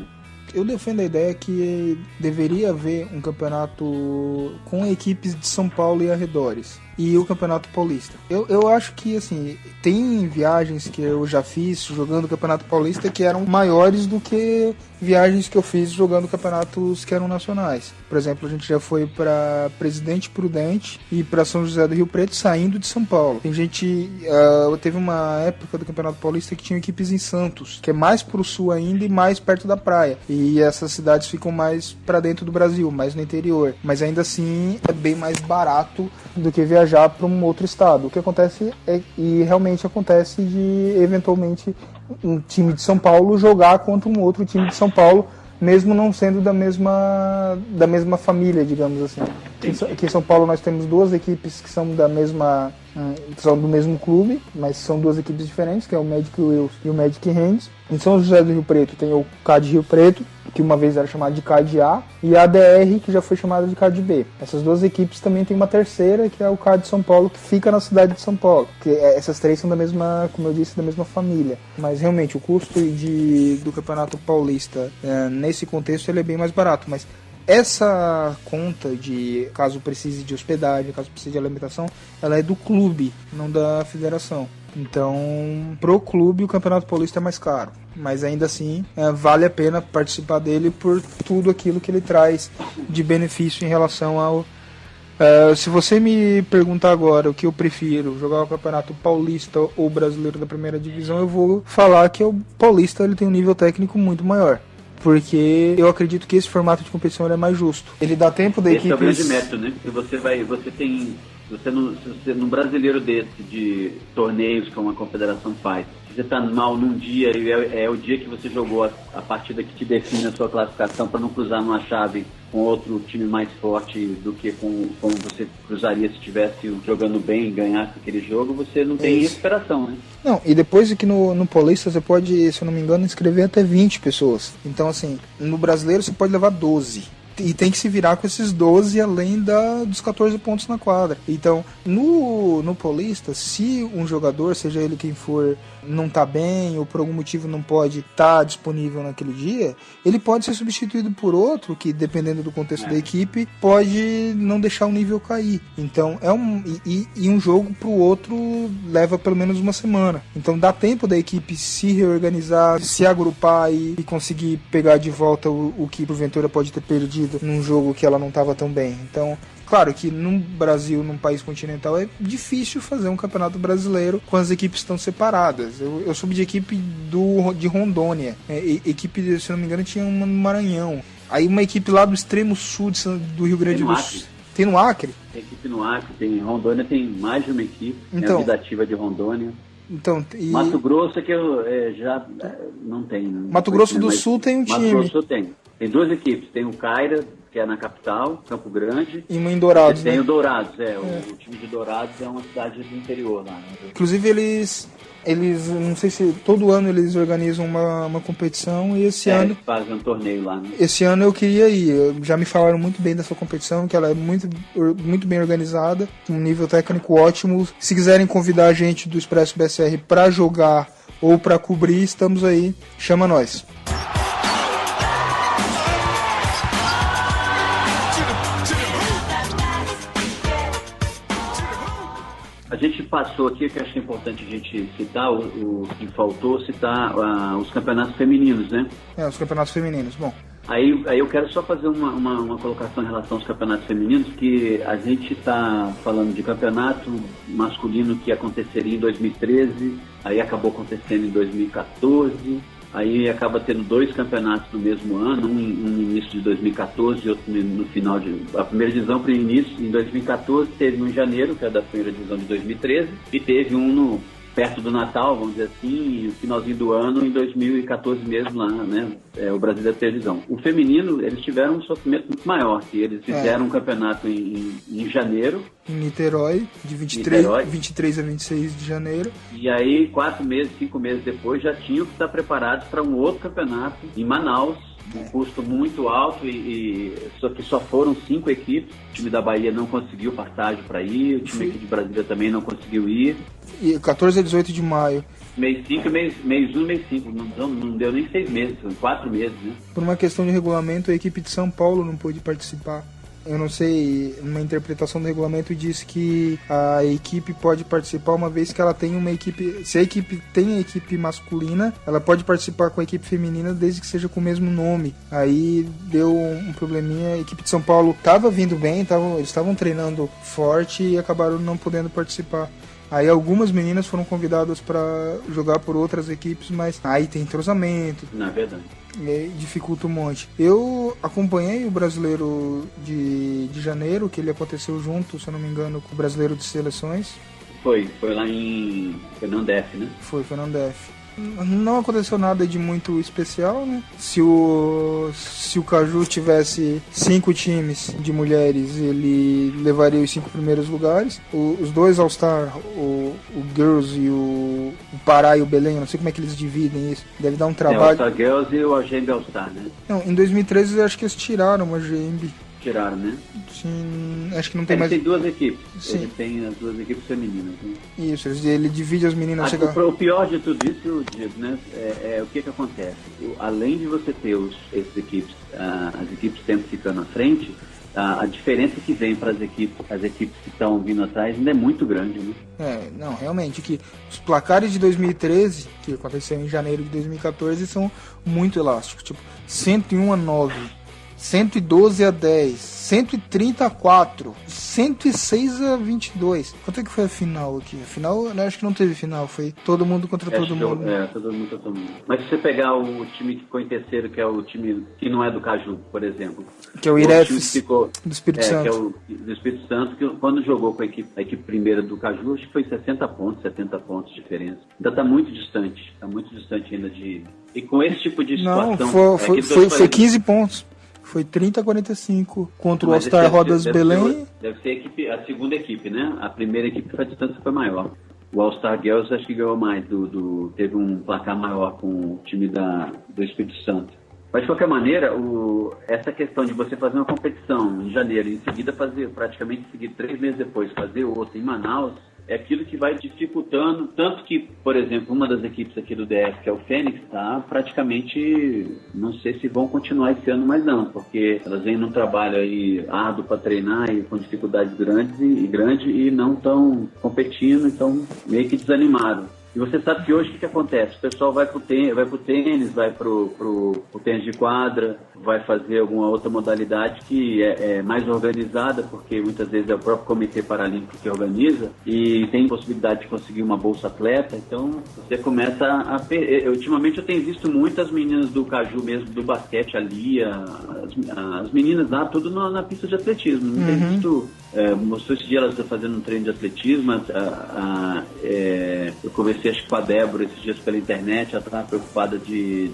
Eu defendo a ideia que deveria haver um campeonato com equipes de São Paulo e arredores. E o Campeonato Paulista. Eu acho que, assim, tem viagens que eu já fiz jogando o Campeonato Paulista que eram maiores do que viagens que eu fiz jogando campeonatos que eram nacionais. Por exemplo, a gente já foi para Presidente Prudente e para São José do Rio Preto saindo de São Paulo. Tem gente... teve uma época do Campeonato Paulista que tinha equipes em Santos, que é mais pro sul ainda e mais perto da praia. E essas cidades ficam mais para dentro do Brasil, mais no interior. Mas ainda assim é bem mais barato do que viajar para um outro estado. O que acontece e realmente acontece de eventualmente um time de São Paulo jogar contra um outro time de São Paulo, mesmo não sendo da mesma família, digamos assim. Aqui em São Paulo nós temos duas equipes que são são do mesmo clube, mas são duas equipes diferentes, que é o Magic Wheels e o Magic Hands. Em São José do Rio Preto tem o CAD Rio Preto, que uma vez era chamado de CAD A, e a ADR, que já foi chamada de CAD B. Essas duas equipes também tem uma terceira, que é o CAD São Paulo, que fica na cidade de São Paulo. Essas três são da mesma, como eu disse, da mesma família. Mas realmente o custo do Campeonato Paulista, nesse contexto, ele é bem mais barato. Mas essa conta de caso precise de hospedagem, caso precise de alimentação, ela é do clube, não da federação. Então, pro clube o Campeonato Paulista é mais caro, mas ainda assim vale a pena participar dele por tudo aquilo que ele traz de benefício em relação Se você me perguntar agora o que eu prefiro, jogar o Campeonato Paulista ou Brasileiro da Primeira Divisão, eu vou falar que o Paulista ele tem um nível técnico muito maior. Porque eu acredito que esse formato de competição ele é mais justo. Ele dá tempo da equipe... Esse é o grande método, né? Porque no brasileiro desse, de torneios que uma confederação faz, se você tá mal num dia, é o dia que você jogou a partida que te define a sua classificação para não cruzar numa chave com outro time mais forte do que como você cruzaria se estivesse jogando bem e ganhasse aquele jogo, você não tem recuperação, né? Não, e depois que no Paulista você pode, se eu não me engano, inscrever até 20 pessoas. Então, assim, no brasileiro você pode levar 12. E tem que se virar com esses 12 além dos 14 pontos na quadra. Então, no Paulista, se um jogador, seja ele quem for, não tá bem ou por algum motivo não pode estar disponível naquele dia, ele pode ser substituído por outro que, dependendo do contexto da equipe, pode não deixar o nível cair. Então, um jogo pro outro leva pelo menos uma semana. Então, dá tempo da equipe se reorganizar, se agrupar e conseguir pegar de volta o que porventura pode ter perdido num jogo que ela não estava tão bem. Então, claro que no Brasil, num país continental, é difícil fazer um campeonato brasileiro com as equipes tão separadas. Eu soube de equipe de Rondônia. Equipe, se não me engano, tinha uma no Maranhão. Aí uma equipe lá do extremo sul do Rio Grande do Sul. Tem no Acre? Tem equipe no Acre, tem Rondônia, tem mais de uma equipe. Então, a vida ativa de Rondônia. Então, Mato Grosso é que já não tem. Né? Mato Grosso do Sul tem um time. Mato Grosso tem. Tem duas equipes. Tem o Caira, que é na capital, Campo Grande. E uma em Dourados, Tem o Dourados, o time de Dourados é uma cidade do interior lá. Né? Inclusive eles, não sei se todo ano eles organizam uma competição e esse ano... Eles fazem um torneio lá, né? Esse ano eu queria ir. Já me falaram muito bem dessa competição, que ela é muito, muito bem organizada, um nível técnico ótimo. Se quiserem convidar a gente do Expresso BSR para jogar ou para cobrir, estamos aí. Chama nós. A gente passou aqui, que acho que é importante a gente citar, o que faltou citar os campeonatos femininos, né? Os campeonatos femininos, bom. Aí eu quero só fazer uma colocação em relação aos campeonatos femininos, que a gente está falando de campeonato masculino que aconteceria em 2013, aí acabou acontecendo em 2014, aí acaba tendo 2 campeonatos no mesmo ano, um no início de 2014 e outro no final a primeira divisão para o início, em 2014 teve um em janeiro, que é da primeira divisão de 2013, e teve um perto do Natal, vamos dizer assim, e no finalzinho do ano, em 2014 mesmo lá, né, o Brasil da televisão. O feminino, eles tiveram um sofrimento muito maior, que eles fizeram um campeonato em janeiro. Em Niterói, de 23 a 26 de janeiro. E aí, 5 meses depois, já tinham que estar preparados para um outro campeonato em Manaus, um custo muito alto, só foram 5 equipes. O time da Bahia não conseguiu passagem para ir, o time aqui de Brasília também não conseguiu ir. E 14 a 18 de maio. Mês 5, mês 1, mês 5. Não deu nem 6 meses, foram 4 meses, né? Por uma questão de regulamento, a equipe de São Paulo não pôde participar. Eu não sei, uma interpretação do regulamento diz que a equipe pode participar uma vez que ela tem uma equipe. Se a equipe tem a equipe masculina, ela pode participar com a equipe feminina desde que seja com o mesmo nome. Aí deu um probleminha. A equipe de São Paulo estava vindo bem, eles estavam treinando forte e acabaram não podendo participar. Aí algumas meninas foram convidadas para jogar por outras equipes, mas aí tem entrosamento. Na verdade. Dificulta um monte. Eu acompanhei o Brasileiro de janeiro, que ele aconteceu junto, se eu não me engano, com o Brasileiro de Seleções. Foi lá foi no Andef, né? Foi no Andef. Não aconteceu nada de muito especial, né? Se o Caju tivesse 5 times de mulheres, ele levaria os 5 primeiros lugares. Os 2 All-Star, o Girls e o Pará e o Belém, eu não sei como é que eles dividem isso. Deve dar um trabalho. O All-Star Girls e o Agembe All-Star, né? Não, em 2013 eu acho que eles tiraram o Agembe. Tiraram, né? Sim, acho que não tem mais. Ele tem 2 equipes. Sim. Ele tem as 2 equipes femininas. Né? Isso, ele divide as meninas. O pior de tudo isso, Diego, né? O que acontece? Além de você ter as equipes sempre ficando à frente, a diferença que vem para as equipes que estão vindo atrás ainda é muito grande, né? Não, realmente, que os placares de 2013, que aconteceu em janeiro de 2014, são muito elásticos, tipo 101 a 9. 112-10, 130-4, 106-22. Quanto é que foi a final aqui? A final, eu acho que não teve final, foi todo mundo contra todo mundo. Todo mundo contra todo mundo. Mas se você pegar o time que ficou em terceiro, que é o time que não é do Caju, por exemplo. Que é o Irefes do Espírito Santo. Que é o do Espírito Santo, que quando jogou com a equipe primeira do Caju, acho que foi 60 pontos, 70 pontos de diferença. Ainda está muito distante ainda de... E com esse tipo de situação... Não, foi 15 pontos. Foi 30-45 contra o All-Star Rodas Belém. Deve ser a segunda equipe, né? A primeira equipe, a distância foi maior. O All-Star Girls acho que ganhou mais, teve um placar maior com o time do Espírito Santo. Mas, de qualquer maneira, essa questão de você fazer uma competição em janeiro e em seguida praticamente 3 meses depois, fazer outra em Manaus, é aquilo que vai dificultando, tanto que, por exemplo, uma das equipes aqui do DF, que é o Fênix, está praticamente, não sei se vão continuar esse ano mais não, porque elas vêm num trabalho aí árduo para treinar e com dificuldades grandes e não estão competindo, então meio que desanimaram. E você sabe que hoje o que acontece? O pessoal vai pro tênis, vai pro tênis de quadra, vai fazer alguma outra modalidade que é mais organizada, porque muitas vezes é o próprio Comitê Paralímpico que organiza e tem possibilidade de conseguir uma bolsa atleta. Então você começa ultimamente eu tenho visto muitas meninas do Caju mesmo, do basquete ali, as meninas lá, tudo na pista de atletismo. Não tem visto... mostrou esse dia elas fazendo um treino de atletismo. Eu conversei acho que com a Débora esses dias pela internet, ela estava preocupada de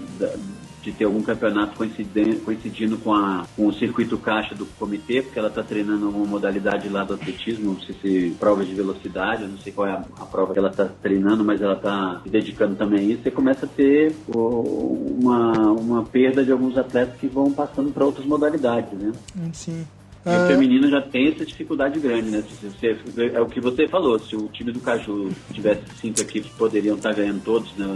ter algum campeonato coincidindo com o circuito caixa do comitê, porque ela está treinando uma modalidade lá do atletismo, não sei se prova de velocidade, eu não sei qual é a prova que ela está treinando, mas ela está se dedicando também a isso. Você começa a ter uma perda de alguns atletas que vão passando para outras modalidades, né? Sim. E o feminino já tem essa dificuldade grande, né? É o que você falou, se o time do Caju tivesse 5 equipes, poderiam estar ganhando todos, né,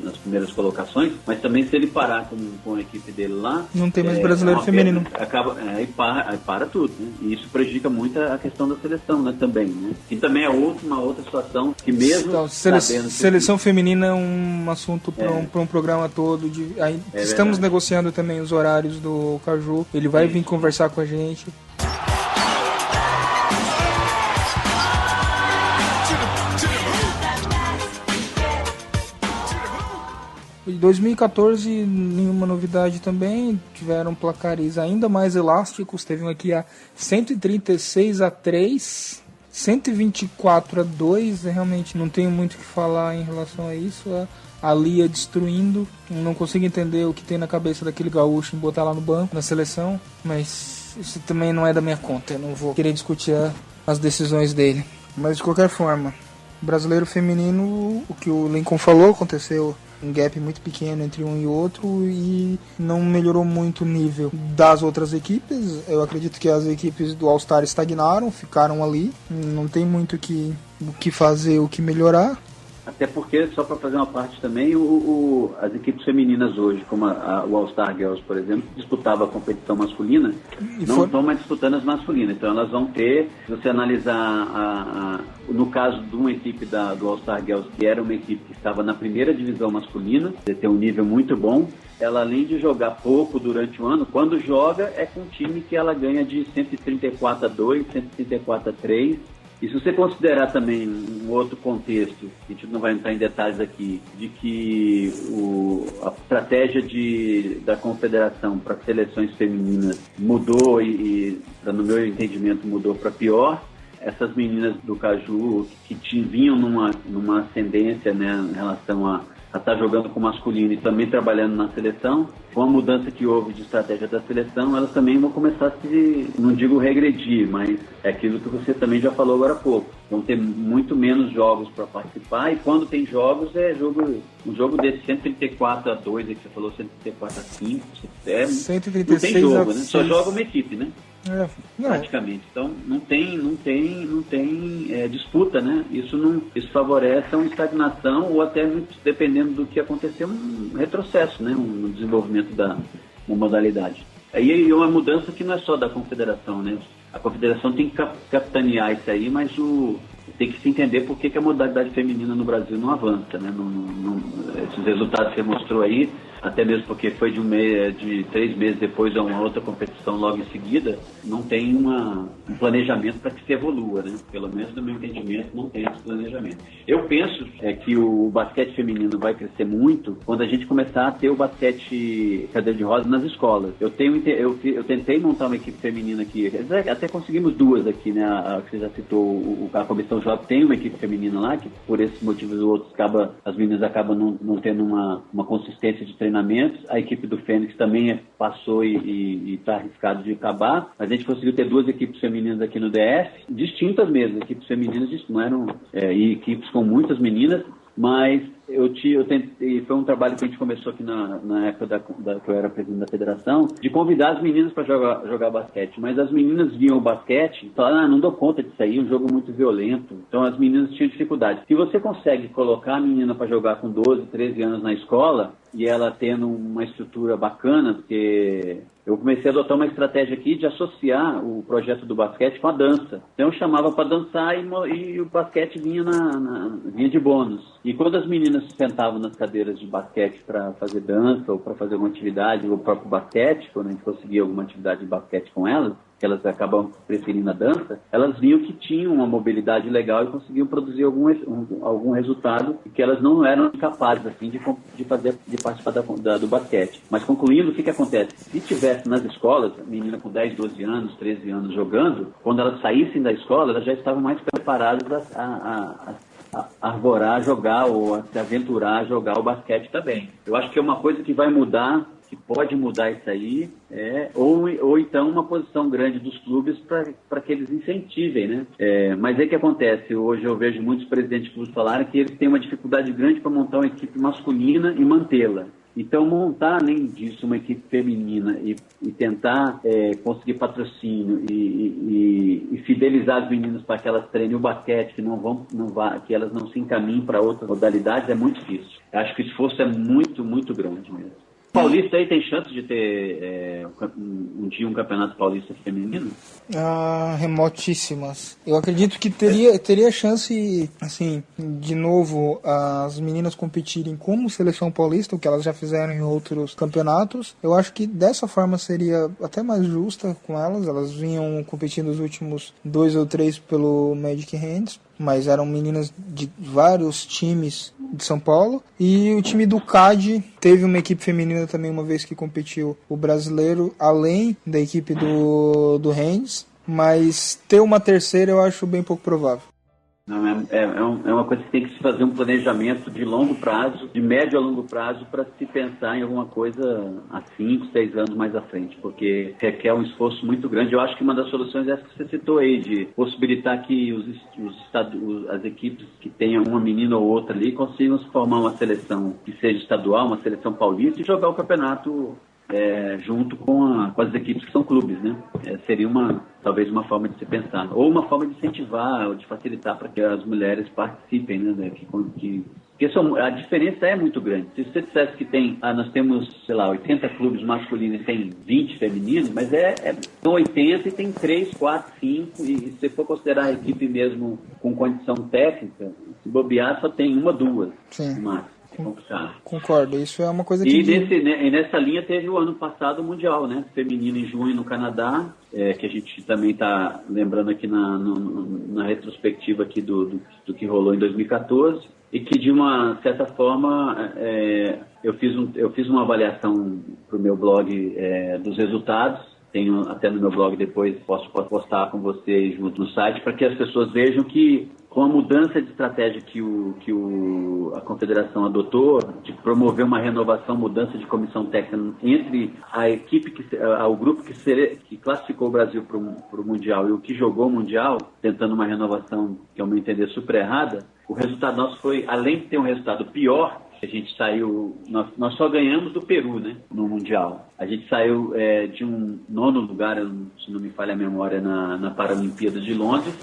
nas primeiras colocações, mas também se ele parar com a equipe dele lá... Não tem mais brasileiro feminino. Acaba, aí para tudo, né? E isso prejudica muito a questão da seleção, né, também, né? E também é uma outra situação que mesmo... Então, seleção feminina é um assunto para um programa todo. Estamos negociando também os horários do Caju, ele vai vir conversar com a gente. Em 2014, nenhuma novidade também, tiveram placares ainda mais elásticos, teve um aqui a 136-3, 124-2, realmente não tenho muito o que falar em relação a isso, a Lia destruindo, não consigo entender o que tem na cabeça daquele gaúcho em botar lá no banco, na seleção, mas isso também não é da minha conta, eu não vou querer discutir as decisões dele. Mas de qualquer forma, brasileiro feminino, o que o Lincoln falou, aconteceu um gap muito pequeno entre um e outro e não melhorou muito o nível das outras equipes. Eu acredito que as equipes do All-Star estagnaram, ficaram ali, não tem muito o que fazer, o que melhorar. Até porque, só para fazer uma parte também, as equipes femininas hoje, como o All-Star Girls, por exemplo, disputava a competição masculina, não estão mais disputando as masculinas. Então elas vão ter, se você analisar, no caso de uma equipe do All-Star Girls, que era uma equipe que estava na primeira divisão masculina, tem um nível muito bom, ela além de jogar pouco durante o ano, quando joga é com um time que ela ganha de 134-2, 134-3, e se você considerar também um outro contexto, a gente não vai entrar em detalhes aqui, de que a estratégia da confederação para seleções femininas mudou e, no meu entendimento, mudou para pior, essas meninas do Caju que vinham numa ascendência, né, em relação a estar jogando com o masculino e também trabalhando na seleção, com a mudança que houve de estratégia da seleção, elas também vão começar a se, não digo regredir, mas é aquilo que você também já falou agora há pouco. Vão ter muito menos jogos para participar e quando tem jogos um jogo desse 134-2, que você falou 134-5, 136 não tem jogo, né? Só joga uma equipe, né? Praticamente. Então não tem disputa, né? Isso favorece uma estagnação ou até, dependendo do que acontecer, um retrocesso, né? Um desenvolvimento da modalidade. Aí é uma mudança que não é só da confederação, né? A confederação tem que capitanear isso aí, mas tem que se entender por que a modalidade feminina no Brasil não avança, né? Esses resultados que você mostrou aí até mesmo porque foi de 3 meses depois a uma outra competição logo em seguida, não tem um planejamento para que se evolua, né? Pelo menos no meu entendimento não tem esse planejamento. Eu penso que o basquete feminino vai crescer muito quando a gente começar a ter o basquete cadeira de rodas nas escolas. Eu tentei montar uma equipe feminina aqui, até conseguimos 2 aqui, né? Você já citou, a Comissão Jovem tem uma equipe feminina lá, que por esses motivos ou outros as meninas acabam não tendo uma consistência de treinamentos. A equipe do Fênix também passou e está arriscado de acabar. A gente conseguiu ter 2 equipes femininas aqui no DF, distintas mesmo, equipes femininas não eram, e equipes com muitas meninas, mas eu tentei, foi um trabalho que a gente começou aqui na época que eu era presidente da federação, de convidar as meninas para jogar basquete. Mas as meninas viam o basquete e falaram, não dou conta disso aí, um jogo muito violento. Então as meninas tinham dificuldade. Se você consegue colocar a menina para jogar com 12, 13 anos na escola, e ela tendo uma estrutura bacana, porque eu comecei a adotar uma estratégia aqui de associar o projeto do basquete com a dança. Então eu chamava para dançar e o basquete vinha de bônus. E quando as meninas se sentavam nas cadeiras de basquete para fazer dança ou para fazer alguma atividade, ou o próprio basquete, quando a gente conseguia alguma atividade de basquete com elas, que elas acabam preferindo a dança, elas viam que tinham uma mobilidade legal e conseguiam produzir algum resultado e que elas não eram capazes assim, de participar do basquete. Mas concluindo, o que acontece? Se tivesse nas escolas, a menina com 10, 12 anos, 13 anos jogando, quando elas saíssem da escola, elas já estavam mais preparadas a arvorar, jogar ou a se aventurar a jogar o basquete também. Eu acho que é uma coisa que vai mudar, que pode mudar isso aí, ou então uma posição grande dos clubes para que eles incentivem, né? Mas é que acontece, hoje eu vejo muitos presidentes de clubes falarem que eles têm uma dificuldade grande para montar uma equipe masculina e mantê-la. Então, montar, além disso, uma equipe feminina e tentar conseguir patrocínio e fidelizar as meninas para que elas treinem o basquete, que elas não se encaminhem para outras modalidades, é muito difícil. Eu acho que o esforço é muito, muito grande mesmo. O Paulista aí tem chance de ter um dia um campeonato paulista feminino? Remotíssimas. Eu acredito que teria chance, assim, de novo, as meninas competirem como seleção paulista, o que elas já fizeram em outros campeonatos. Eu acho que dessa forma seria até mais justa com elas. Elas vinham competindo os últimos 2 ou 3 pelo Magic Hands, mas eram meninas de vários times de São Paulo. E o time do CAD teve uma equipe feminina também, uma vez que competiu o brasileiro, além da equipe do Hands, mas ter uma terceira eu acho bem pouco provável. Não, é uma coisa que tem que se fazer um planejamento de longo prazo, de médio a longo prazo, para se pensar em alguma coisa há 5, 6 anos mais à frente, porque requer um esforço muito grande. Eu acho que uma das soluções é essa que você citou aí, de possibilitar que as equipes que tenham uma menina ou outra ali consigam se formar uma seleção que seja estadual, uma seleção paulista, e jogar o campeonato junto com as equipes que são clubes, né? Seria talvez uma forma de se pensar, ou uma forma de incentivar ou de facilitar para que as mulheres participem, né? Porque a diferença é muito grande. Se você dissesse que nós temos, sei lá, 80 clubes masculinos e tem 20 femininos, mas são 80 e tem 3, 4, 5, e se você for considerar a equipe mesmo com condição técnica, se bobear só tem 1, 2, no máximo. Concordo, isso é uma coisa que... E nessa linha teve o ano passado o Mundial, né? Feminino em junho no Canadá, que a gente também está lembrando aqui na retrospectiva aqui do que rolou em 2014, e que de uma certa forma eu fiz uma avaliação para o meu blog dos resultados. Tenho até no meu blog depois, posso postar com vocês junto no site, para que as pessoas vejam que com a mudança de estratégia que a Confederação adotou, de promover uma renovação, mudança de comissão técnica entre a equipe, o grupo que classificou o Brasil para o Mundial e o que jogou o Mundial, tentando uma renovação que, ao meu entender, super errada, o resultado nosso foi, além de ter um resultado pior, a gente saiu, nós só ganhamos do Peru, né, no Mundial. A gente saiu de um nono lugar, se não me falha a memória, na Paralimpíada de Londres.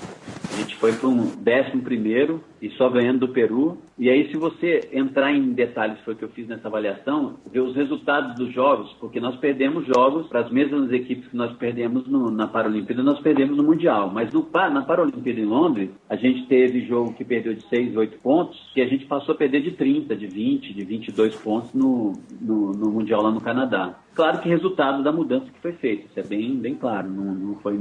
A gente foi para um 11º e só ganhando do Peru. E aí, se você entrar em detalhes, foi o que eu fiz nessa avaliação, ver os resultados dos jogos, porque nós perdemos jogos para as mesmas equipes que nós perdemos na Paralimpíada, nós perdemos no Mundial. Mas na Paralimpíada em Londres, a gente teve jogo que perdeu de 6, 8 pontos, que a gente passou a perder de 30, de 20, de 22 pontos no Mundial lá no Canadá. Claro que resultado da mudança que foi feita, isso é bem claro, não foi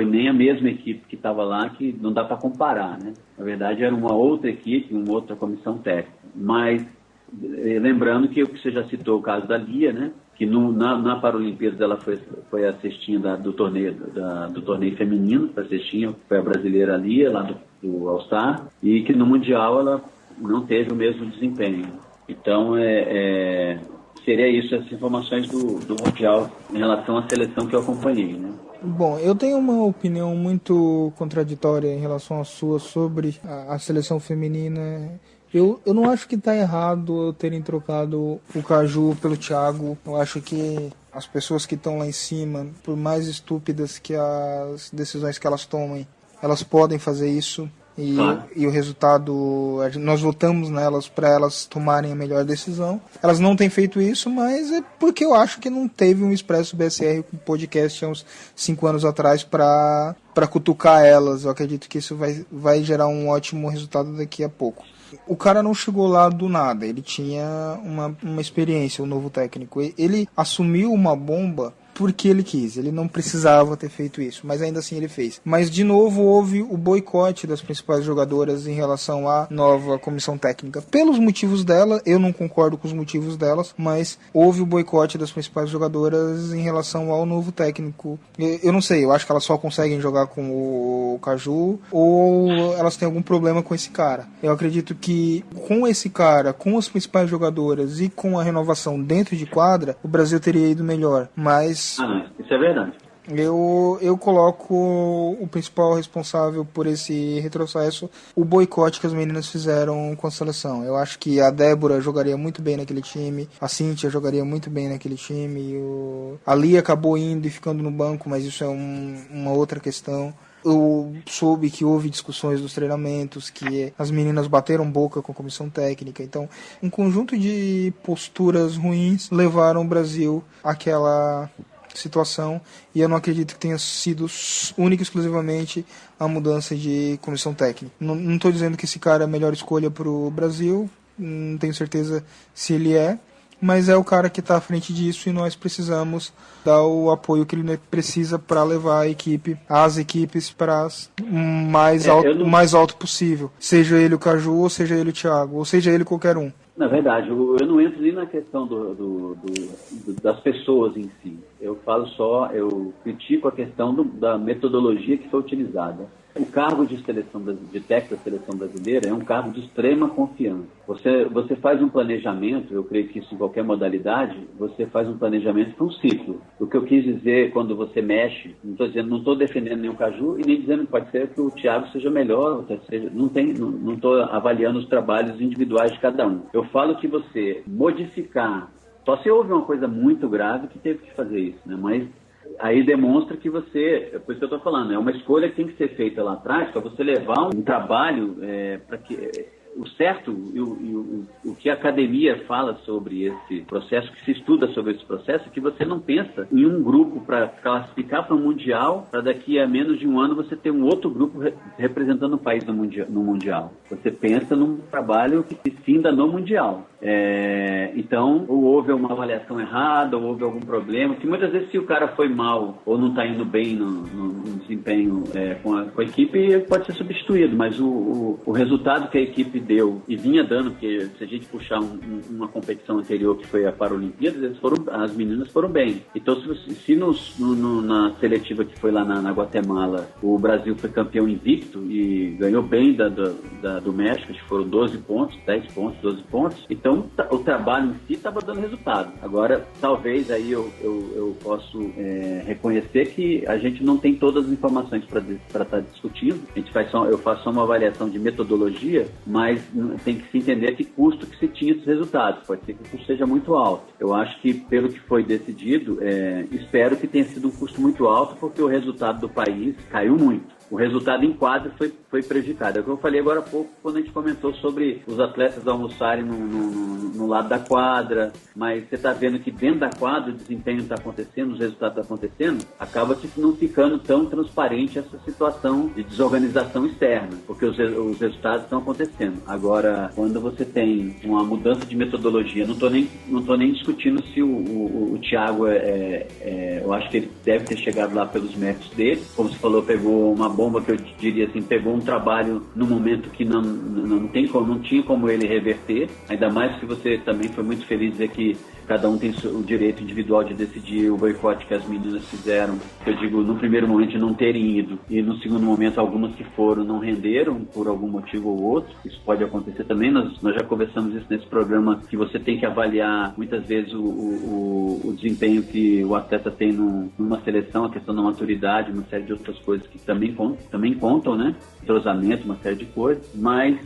nem a mesma equipe que estava lá, que não dá para comparar, né? Na verdade, era uma outra equipe, uma outra comissão técnica. Mas, lembrando que você já citou o caso da Lia, né? Que na Paralimpíadas ela foi a cestinha do torneio feminino, a cestinha, foi a brasileira Lia, lá do All-Star, e que no Mundial ela não teve o mesmo desempenho. Então, seria isso, essas informações do Mundial em relação à seleção que eu acompanhei, né? Bom, eu tenho uma opinião muito contraditória em relação à sua sobre a seleção feminina. Eu não acho que está errado terem trocado o Caju pelo Thiago. Eu acho que as pessoas que estão lá em cima, por mais estúpidas que as decisões que elas tomem, elas podem fazer isso. E o resultado, nós votamos nelas para elas tomarem a melhor decisão. Elas não têm feito isso, mas é porque eu acho que não teve um Expresso BSR com podcast há uns 5 anos atrás para cutucar elas. Eu acredito que isso vai gerar um ótimo resultado daqui a pouco. O cara não chegou lá do nada, ele tinha uma experiência, um novo técnico. Ele assumiu uma bomba porque ele quis, ele não precisava ter feito isso, mas ainda assim ele fez. Mas de novo houve o boicote das principais jogadoras em relação à nova comissão técnica. Pelos motivos dela, eu não concordo com os motivos delas, mas houve o boicote das principais jogadoras em relação ao novo técnico. Eu não sei, eu acho que elas só conseguem jogar com o Caju ou elas têm algum problema com esse cara. Eu acredito que com esse cara, com as principais jogadoras e com a renovação dentro de quadra, o Brasil teria ido melhor, mas isso é verdade. Eu coloco o principal responsável por esse retrocesso, o boicote que as meninas fizeram com a seleção. Eu acho que a Débora jogaria muito bem naquele time, a Cíntia jogaria muito bem naquele time, a Lia acabou indo e ficando no banco, mas isso é uma outra questão. Eu soube que houve discussões dos treinamentos, que as meninas bateram boca com a comissão técnica. Então, um conjunto de posturas ruins levaram o Brasil àquela situação, e eu não acredito que tenha sido única e exclusivamente a mudança de comissão técnica. Não estou dizendo que esse cara é a melhor escolha para o Brasil, não tenho certeza se ele é, mas é o cara que está à frente disso e nós precisamos dar o apoio que ele precisa para levar as equipes para o mais alto possível, seja ele o Caju, ou seja ele o Thiago, ou seja ele qualquer um. Na verdade, eu não entro nem na questão das pessoas em si. Eu critico a questão da metodologia que foi utilizada. O cargo de técnico da seleção brasileira é um cargo de extrema confiança. Você faz um planejamento, eu creio que isso em qualquer modalidade, você faz um planejamento para um ciclo. O que eu quis dizer quando você mexe, não estou defendendo nem o Caju e nem dizendo que pode ser que o Thiago seja melhor, não estou avaliando os trabalhos individuais de cada um. Eu falo que você modificar, só se houve uma coisa muito grave que teve que fazer isso, né? Mas aí demonstra que por isso que eu estou falando, é uma escolha que tem que ser feita lá atrás para você levar um trabalho para que o certo e o que a academia fala sobre esse processo, que se estuda sobre esse processo, é que você não pensa em um grupo para classificar para o Mundial, para daqui a menos de um ano você ter um outro grupo representando o país no Mundial. Você pensa num trabalho que se finda no Mundial. Então, ou houve uma avaliação errada, ou houve algum problema, que muitas vezes se o cara foi mal ou não está indo bem no desempenho com a equipe, ele pode ser substituído, mas o resultado que a equipe deu e vinha dando, porque se a gente puxar uma competição anterior que foi a Paralimpíadas, as meninas foram bem. Então, se na seletiva que foi lá na Guatemala, o Brasil foi campeão invicto e ganhou bem do México, acho que foram 12 pontos, 10 pontos, 12 pontos, então o trabalho em si estava dando resultado. Agora, talvez aí eu posso reconhecer que a gente não tem todas as informações para estar discutindo. Eu faço só uma avaliação de metodologia, mas mas tem que se entender que custo que se tinha esses resultados. Pode ser que o custo seja muito alto. Eu acho que, pelo que foi decidido, espero que tenha sido um custo muito alto, porque o resultado do país caiu muito. O resultado em quadra foi prejudicado. É o que eu falei agora há pouco, quando a gente comentou sobre os atletas almoçarem no lado da quadra, mas você está vendo que dentro da quadra o desempenho está acontecendo, os resultados estão acontecendo, acaba não ficando tão transparente essa situação de desorganização externa, porque os resultados estão acontecendo. Agora, quando você tem uma mudança de metodologia, não estou nem discutindo se o Thiago eu acho que ele deve ter chegado lá pelos méritos dele. Como você falou, pegou uma bomba que eu diria assim, pegou um trabalho no momento que não tinha como ele reverter, ainda mais que você também foi muito feliz dizer que cada um tem o direito individual de decidir o boicote que as meninas fizeram. Eu digo, no primeiro momento de não terem ido, e no segundo momento algumas que foram não renderam por algum motivo ou outro. Isso pode acontecer também. Nós já conversamos isso nesse programa, que você tem que avaliar muitas vezes o desempenho que o atleta tem numa seleção, a questão da maturidade, uma série de outras coisas que também contam, né? Entrosamento, uma série de coisas. Mas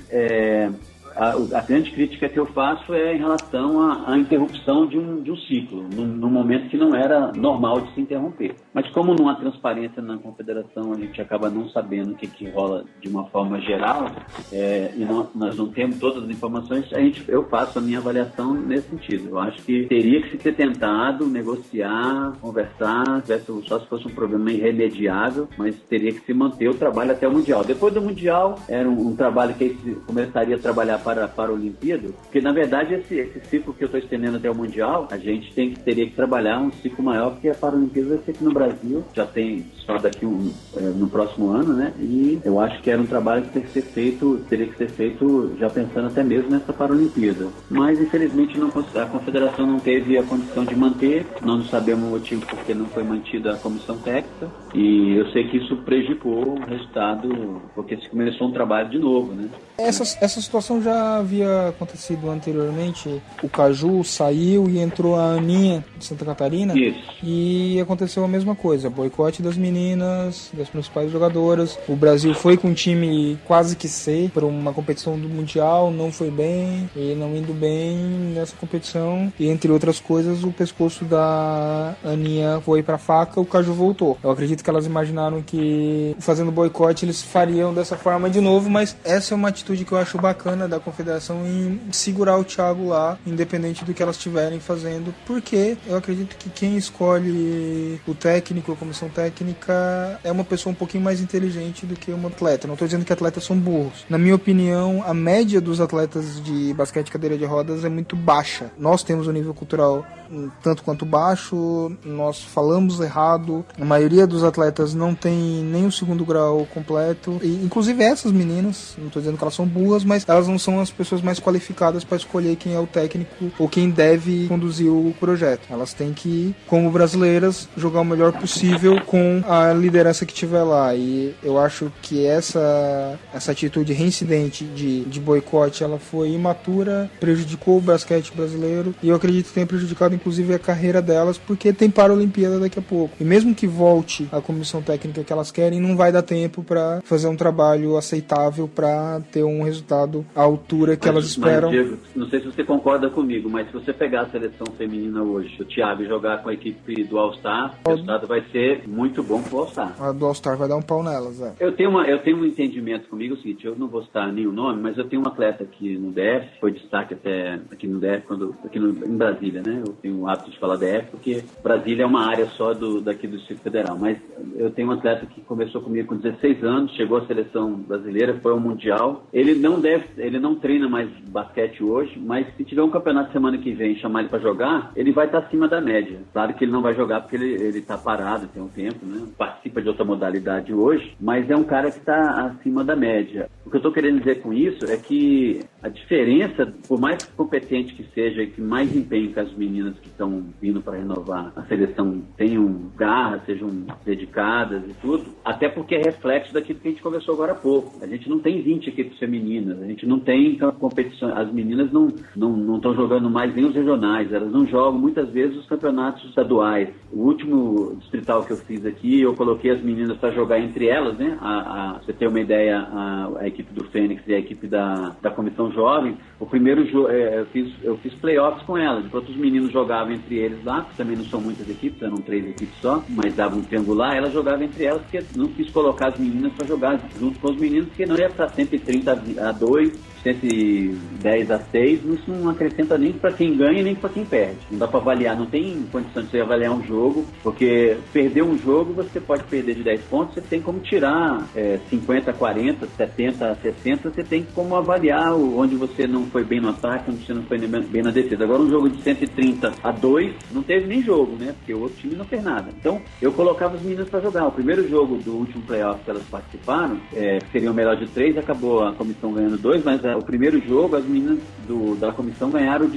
a grande crítica que eu faço é em relação à interrupção de um ciclo, num momento que não era normal de se interromper. Mas como não há transparência na confederação, a gente acaba não sabendo o que rola de uma forma geral, e nós não temos todas as informações, eu faço a minha avaliação nesse sentido. Eu acho que teria que se ter tentado negociar, conversar, só se fosse um problema irremediável, mas teria que se manter o trabalho até o Mundial. Depois do Mundial, era um trabalho que começaria a trabalhar para a Olimpíada, porque na verdade esse ciclo que eu estou estendendo até o Mundial, a gente teria que trabalhar um ciclo maior, porque a Paralimpíada vai ser aqui no Brasil, já tem só daqui no próximo ano, né? E eu acho que era um trabalho que teria que ser feito já pensando até mesmo nessa Paralimpíada. Mas infelizmente a confederação não teve a condição de manter, nós não sabemos o motivo porque não foi mantida a comissão técnica, e eu sei que isso prejudicou o resultado, porque se começou um trabalho de novo, né? Essa situação já havia acontecido anteriormente. O Caju saiu e entrou a Aninha de Santa Catarina. Isso. E aconteceu a mesma coisa, boicote das meninas, das principais jogadoras. O Brasil foi com um time quase que C para uma competição do Mundial, não foi bem, e não indo bem nessa competição, e entre outras coisas o pescoço da Aninha foi pra faca, o Caju voltou. Eu acredito que elas imaginaram que fazendo boicote eles fariam dessa forma de novo, mas essa é uma atitude que eu acho bacana da confederação em segurar o Thiago lá, independente do que elas estiverem fazendo, porque eu acredito que quem escolhe o técnico, a comissão técnica, é uma pessoa um pouquinho mais inteligente do que uma atleta. Não estou dizendo que atletas são burros. Na minha opinião, a média dos atletas de basquete cadeira de rodas é muito baixa. Nós temos um nível cultural tanto quanto baixo, nós falamos errado, a maioria dos atletas não tem nem o segundo grau completo, e inclusive essas meninas, não estou dizendo que elas são burras, mas elas não são as pessoas mais qualificadas para escolher quem é o técnico ou quem deve conduzir o projeto. Elas têm que, como brasileiras, jogar o melhor possível com a liderança que tiver lá, e eu acho que essa atitude reincidente de boicote, ela foi imatura, prejudicou o basquete brasileiro, e eu acredito que tenha prejudicado inclusive a carreira delas, porque tem Paralimpíada daqui a pouco. E mesmo que volte a comissão técnica que elas querem, não vai dar tempo para fazer um trabalho aceitável para ter um resultado à altura que elas esperam. Mas, Diego, não sei se você concorda comigo, mas se você pegar a seleção feminina hoje, o Thiago jogar com a equipe do All-Star, o resultado vai ser muito bom pro All-Star. A do All-Star vai dar um pau nelas, Eu tenho um entendimento comigo, o seguinte, eu não vou citar nenhum nome, mas eu tenho um atleta aqui no DF, foi destaque até aqui no DF, em Brasília, né? Eu tenho o hábito de falar DF, porque Brasília é uma área só daqui do Distrito Federal, mas eu tenho um atleta que começou comigo com 16 anos, chegou à seleção brasileira, foi ao Mundial. Ele não treina mais basquete hoje, mas se tiver um campeonato semana que vem e chamar ele para jogar, ele vai estar acima da média. Claro que ele não vai jogar porque ele está parado tem um tempo, né? Participa de outra modalidade hoje, mas é um cara que está acima da média. O que eu estou querendo dizer com isso é que a diferença, por mais competente que seja e que mais empenho que as meninas que estão vindo para renovar a seleção tenham garra, sejam dedicadas e tudo, até porque é reflexo daquilo que a gente conversou agora há pouco. A gente não tem 20 equipes femininas, a gente não tem competição, as meninas não estão jogando mais nem os regionais, elas não jogam muitas vezes os campeonatos estaduais. O último distrital que eu fiz aqui, eu coloquei as meninas para jogar entre elas, né? Você ter uma ideia, a equipe equipe do Fênix e a equipe da Comissão Jovem, o primeiro jogo, eu fiz playoffs com elas, enquanto os meninos jogavam entre eles lá, que também não são muitas equipes, eram 3 equipes só, mas dava um triangular, elas jogavam entre elas, porque não quis colocar as meninas para jogar junto com os meninos, porque não ia para 130-2, 110-6, isso não acrescenta nem para quem ganha nem para quem perde. Não dá para avaliar, não tem condição de você avaliar um jogo, porque perder um jogo você pode perder de 10 pontos, você tem como tirar 50-40, 70-60, você tem como avaliar onde você não foi bem no ataque, onde você não foi bem na defesa. Agora um jogo de 130-2 não teve nem jogo, né? Porque o outro time não fez nada. Então eu colocava os meninos para jogar. O primeiro jogo do último playoff que elas participaram, seria o melhor de 3, acabou a comissão ganhando 2, mas o primeiro jogo as meninas da comissão ganharam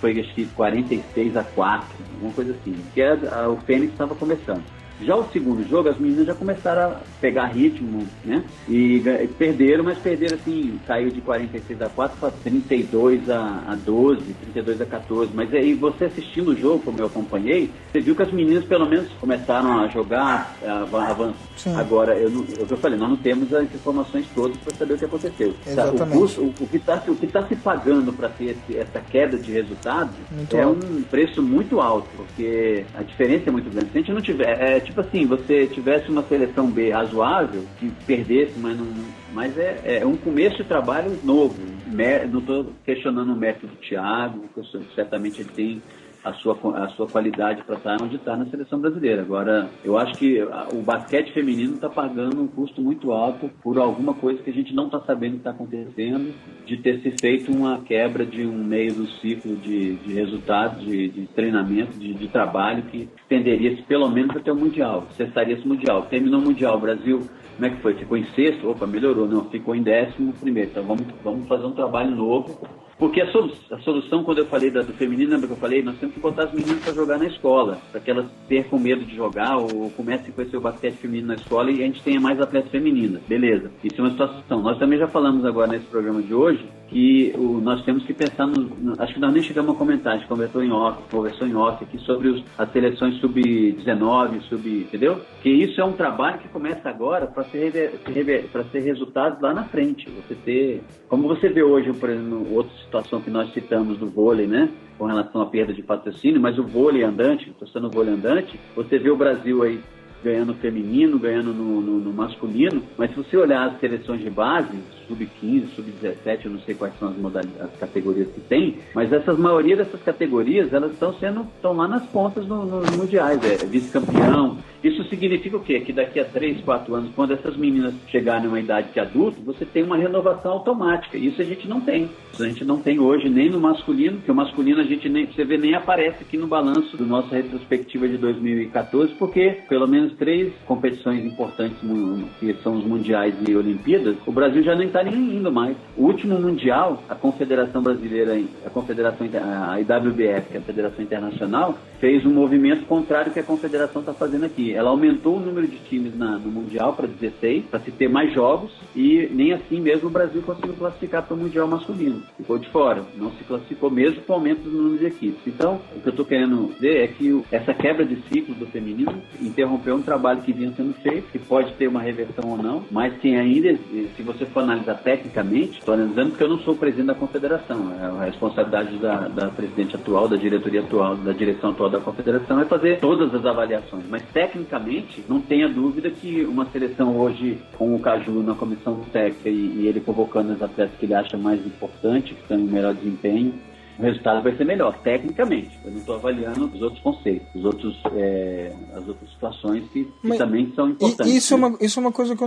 foi acho que 46-4, alguma coisa assim, que o Fênix estava começando. Já o segundo jogo, as meninas já começaram a pegar ritmo, né? E perderam, mas perderam assim, caiu de 46-4 para 32-12, 32-14. Mas aí você assistindo o jogo, como eu acompanhei, você viu que as meninas pelo menos começaram a jogar, avançar. Agora, eu falei, nós não temos as informações todas para saber o que aconteceu. Exatamente. O que está se pagando para ter essa queda de resultados um preço muito alto, porque a diferença é muito grande. Se a gente não tiver, tipo assim, você tivesse uma seleção B razoável, que perdesse, mas é um começo de trabalho novo. Não estou questionando o mérito do Thiago, certamente ele tem a sua qualidade para estar onde está na seleção brasileira. Agora, eu acho que o basquete feminino está pagando um custo muito alto por alguma coisa que a gente não está sabendo que está acontecendo, de ter se feito uma quebra de um meio do ciclo de resultados, de treinamento, de trabalho, que tenderia-se pelo menos até o Mundial, cessaria-se o Mundial. Terminou o Mundial, o Brasil, como é que foi? Ficou em sexto? Opa, melhorou. Não, ficou em 11º. Então vamos fazer um trabalho novo. Porque a solução, quando eu falei do feminino, lembra que eu falei? Nós temos que botar as meninas para jogar na escola, para que elas percam medo de jogar ou comecem a conhecer o basquete feminino na escola e a gente tenha mais atletas femininas. Beleza, isso é uma situação. Nós também já falamos agora nesse programa de hoje que nós temos que pensar acho que nós nem chegamos a comentar, a gente conversou em off aqui sobre as seleções sub-19, entendeu? Que isso é um trabalho que começa agora para ser resultado lá na frente. Como você vê hoje, por exemplo, outra situação que nós citamos do vôlei, né? Com relação à perda de patrocínio, mas o vôlei andante, estou citando o vôlei andante, você vê o Brasil aí ganhando no feminino, ganhando no masculino, mas se você olhar as seleções de base, sub-15, sub-17, eu não sei quais são as categorias que tem, mas maioria dessas categorias, elas estão lá nas pontas nos mundiais, vice-campeão. Isso significa o quê? Que daqui a 3, 4 anos, quando essas meninas chegarem a uma idade de adulto, você tem uma renovação automática. Isso a gente não tem. Isso a gente não tem hoje nem no masculino, porque o masculino a gente nem aparece aqui no balanço da nossa retrospectiva de 2014, porque pelo menos 3 competições importantes, que são os mundiais e Olimpíadas, o Brasil já nem está nem indo mais. O último mundial, a Confederação Brasileira, a IWBF, que é a Federação Internacional, fez um movimento contrário que a Confederação está fazendo aqui. Ela aumentou o número de times no Mundial para 16, para se ter mais jogos, e nem assim mesmo o Brasil conseguiu classificar para o Mundial masculino. Ficou de fora, não se classificou mesmo com o aumento do número de equipes. Então, o que eu estou querendo dizer é que essa quebra de ciclo do feminino interrompeu um trabalho que vinha sendo feito, que pode ter uma reversão ou não, mas que ainda, se você for analisar tecnicamente, estou analisando porque eu não sou presidente da confederação, a responsabilidade da presidente atual, da diretoria atual, da direção atual da confederação é fazer todas as avaliações, mas tecnicamente, não tenha dúvida que uma seleção hoje, com o Caju na comissão técnica e ele convocando os atletas que ele acha mais importante, que estão em melhor desempenho, o resultado vai ser melhor, tecnicamente. Eu não estou avaliando os outros conceitos, as outras situações que também são importantes. Isso é uma coisa que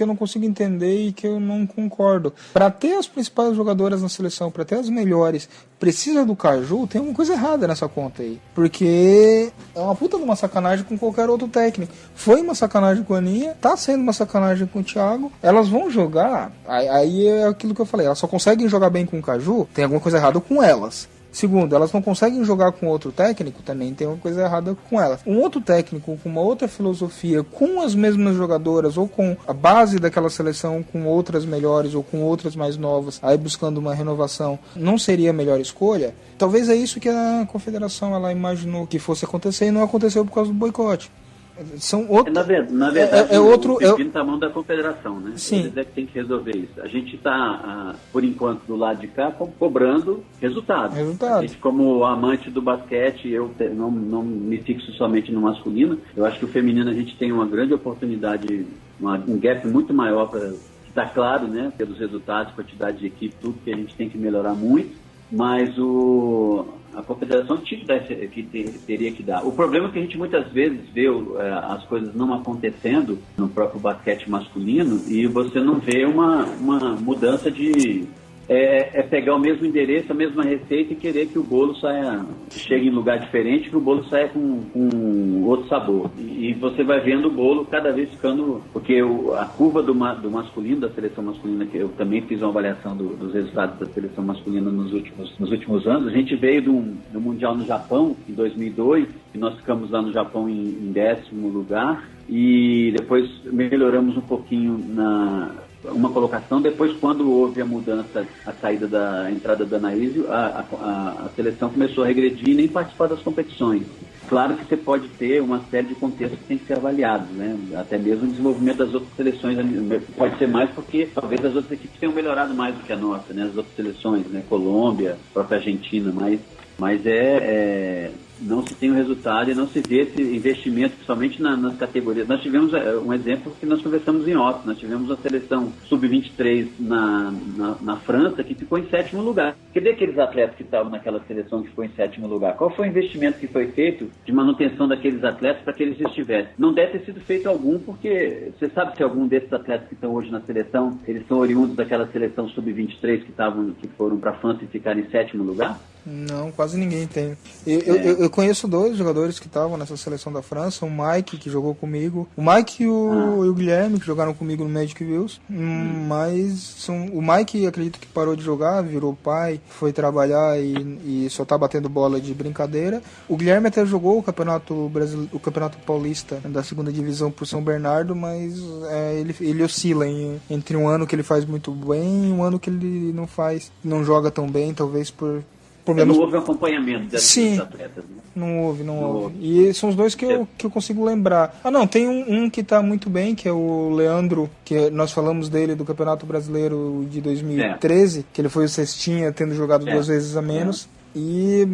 eu não consigo entender e que eu não concordo. Para ter as principais jogadoras na seleção, para ter as melhores, precisa do Caju, tem uma coisa errada nessa conta aí. Porque é uma puta de uma sacanagem com qualquer outro técnico. Foi uma sacanagem com a Aninha, tá sendo uma sacanagem com o Thiago. Elas vão jogar, aí é aquilo que eu falei, elas só conseguem jogar bem com o Caju, tem alguma coisa errada com elas. Segundo, elas não conseguem jogar com outro técnico, também tem uma coisa errada com elas. Um outro técnico com uma outra filosofia, com as mesmas jogadoras, ou com a base daquela seleção, com outras melhores, ou com outras mais novas, aí buscando uma renovação, não seria a melhor escolha? Talvez é isso que a confederação ela imaginou que fosse acontecer e não aconteceu por causa do boicote. São outros. Na verdade, outro. O pepino está na mão da confederação, né? Sim. Eles é que tem que resolver isso. A gente está, por enquanto, do lado de cá, cobrando resultados. A gente, como amante do basquete, eu não me fixo somente no masculino. Eu acho que o feminino a gente tem uma grande oportunidade, um gap muito maior para estar claro, né? Pelos resultados, quantidade de equipe, tudo que a gente tem que melhorar muito. Mas a confederação teria que dar. O problema é que a gente muitas vezes vê as coisas não acontecendo no próprio basquete masculino e você não vê uma mudança de... pegar o mesmo endereço, a mesma receita e querer que o bolo chegue em lugar diferente, que o bolo saia com outro sabor. E você vai vendo o bolo cada vez ficando... Porque a curva do masculino, da seleção masculina, que eu também fiz uma avaliação dos resultados da seleção masculina nos últimos anos, a gente veio do Mundial no Japão, em 2002, e nós ficamos lá no Japão em 10º lugar, e depois melhoramos um pouquinho uma colocação. Depois, quando houve a mudança, a entrada da Anaísio, a seleção começou a regredir e nem participar das competições. Claro que você pode ter uma série de contextos que tem que ser avaliados, né? Até mesmo o desenvolvimento das outras seleções pode ser mais porque talvez as outras equipes tenham melhorado mais do que a nossa, né? As outras seleções, né? Colômbia, própria Argentina, mas não se tem o resultado e não se vê esse investimento, principalmente nas categorias. Nós tivemos um exemplo que nós conversamos em off. Nós tivemos a seleção sub-23 na França que ficou em 7º lugar. Cadê aqueles atletas que estavam naquela seleção que ficou em 7º lugar? Qual foi o investimento que foi feito de manutenção daqueles atletas para que eles estivessem? Não deve ter sido feito algum, porque você sabe se algum desses atletas que estão hoje na seleção, eles são oriundos daquela seleção sub-23 que foram para a França e ficaram em 7º lugar? Não, quase ninguém tem. Eu conheço 2 jogadores que estavam nessa seleção da França, o Mike, que jogou comigo, o Mike e o Guilherme, que jogaram comigo no Magic Wheels, mas o Mike, acredito que parou de jogar, virou pai, foi trabalhar e só tá batendo bola de brincadeira. O Guilherme até jogou o Campeonato Paulista da 2ª divisão por São Bernardo, mas ele oscila entre um ano que ele faz muito bem e um ano que ele não joga tão bem, talvez por problemas. Não houve acompanhamento desses atletas, né? Não houve. E são os 2 que eu consigo lembrar. Não, tem um que tá muito bem, que é o Leandro, que nós falamos dele do Campeonato Brasileiro de 2013, que ele foi o cestinha, tendo jogado 2 vezes a menos.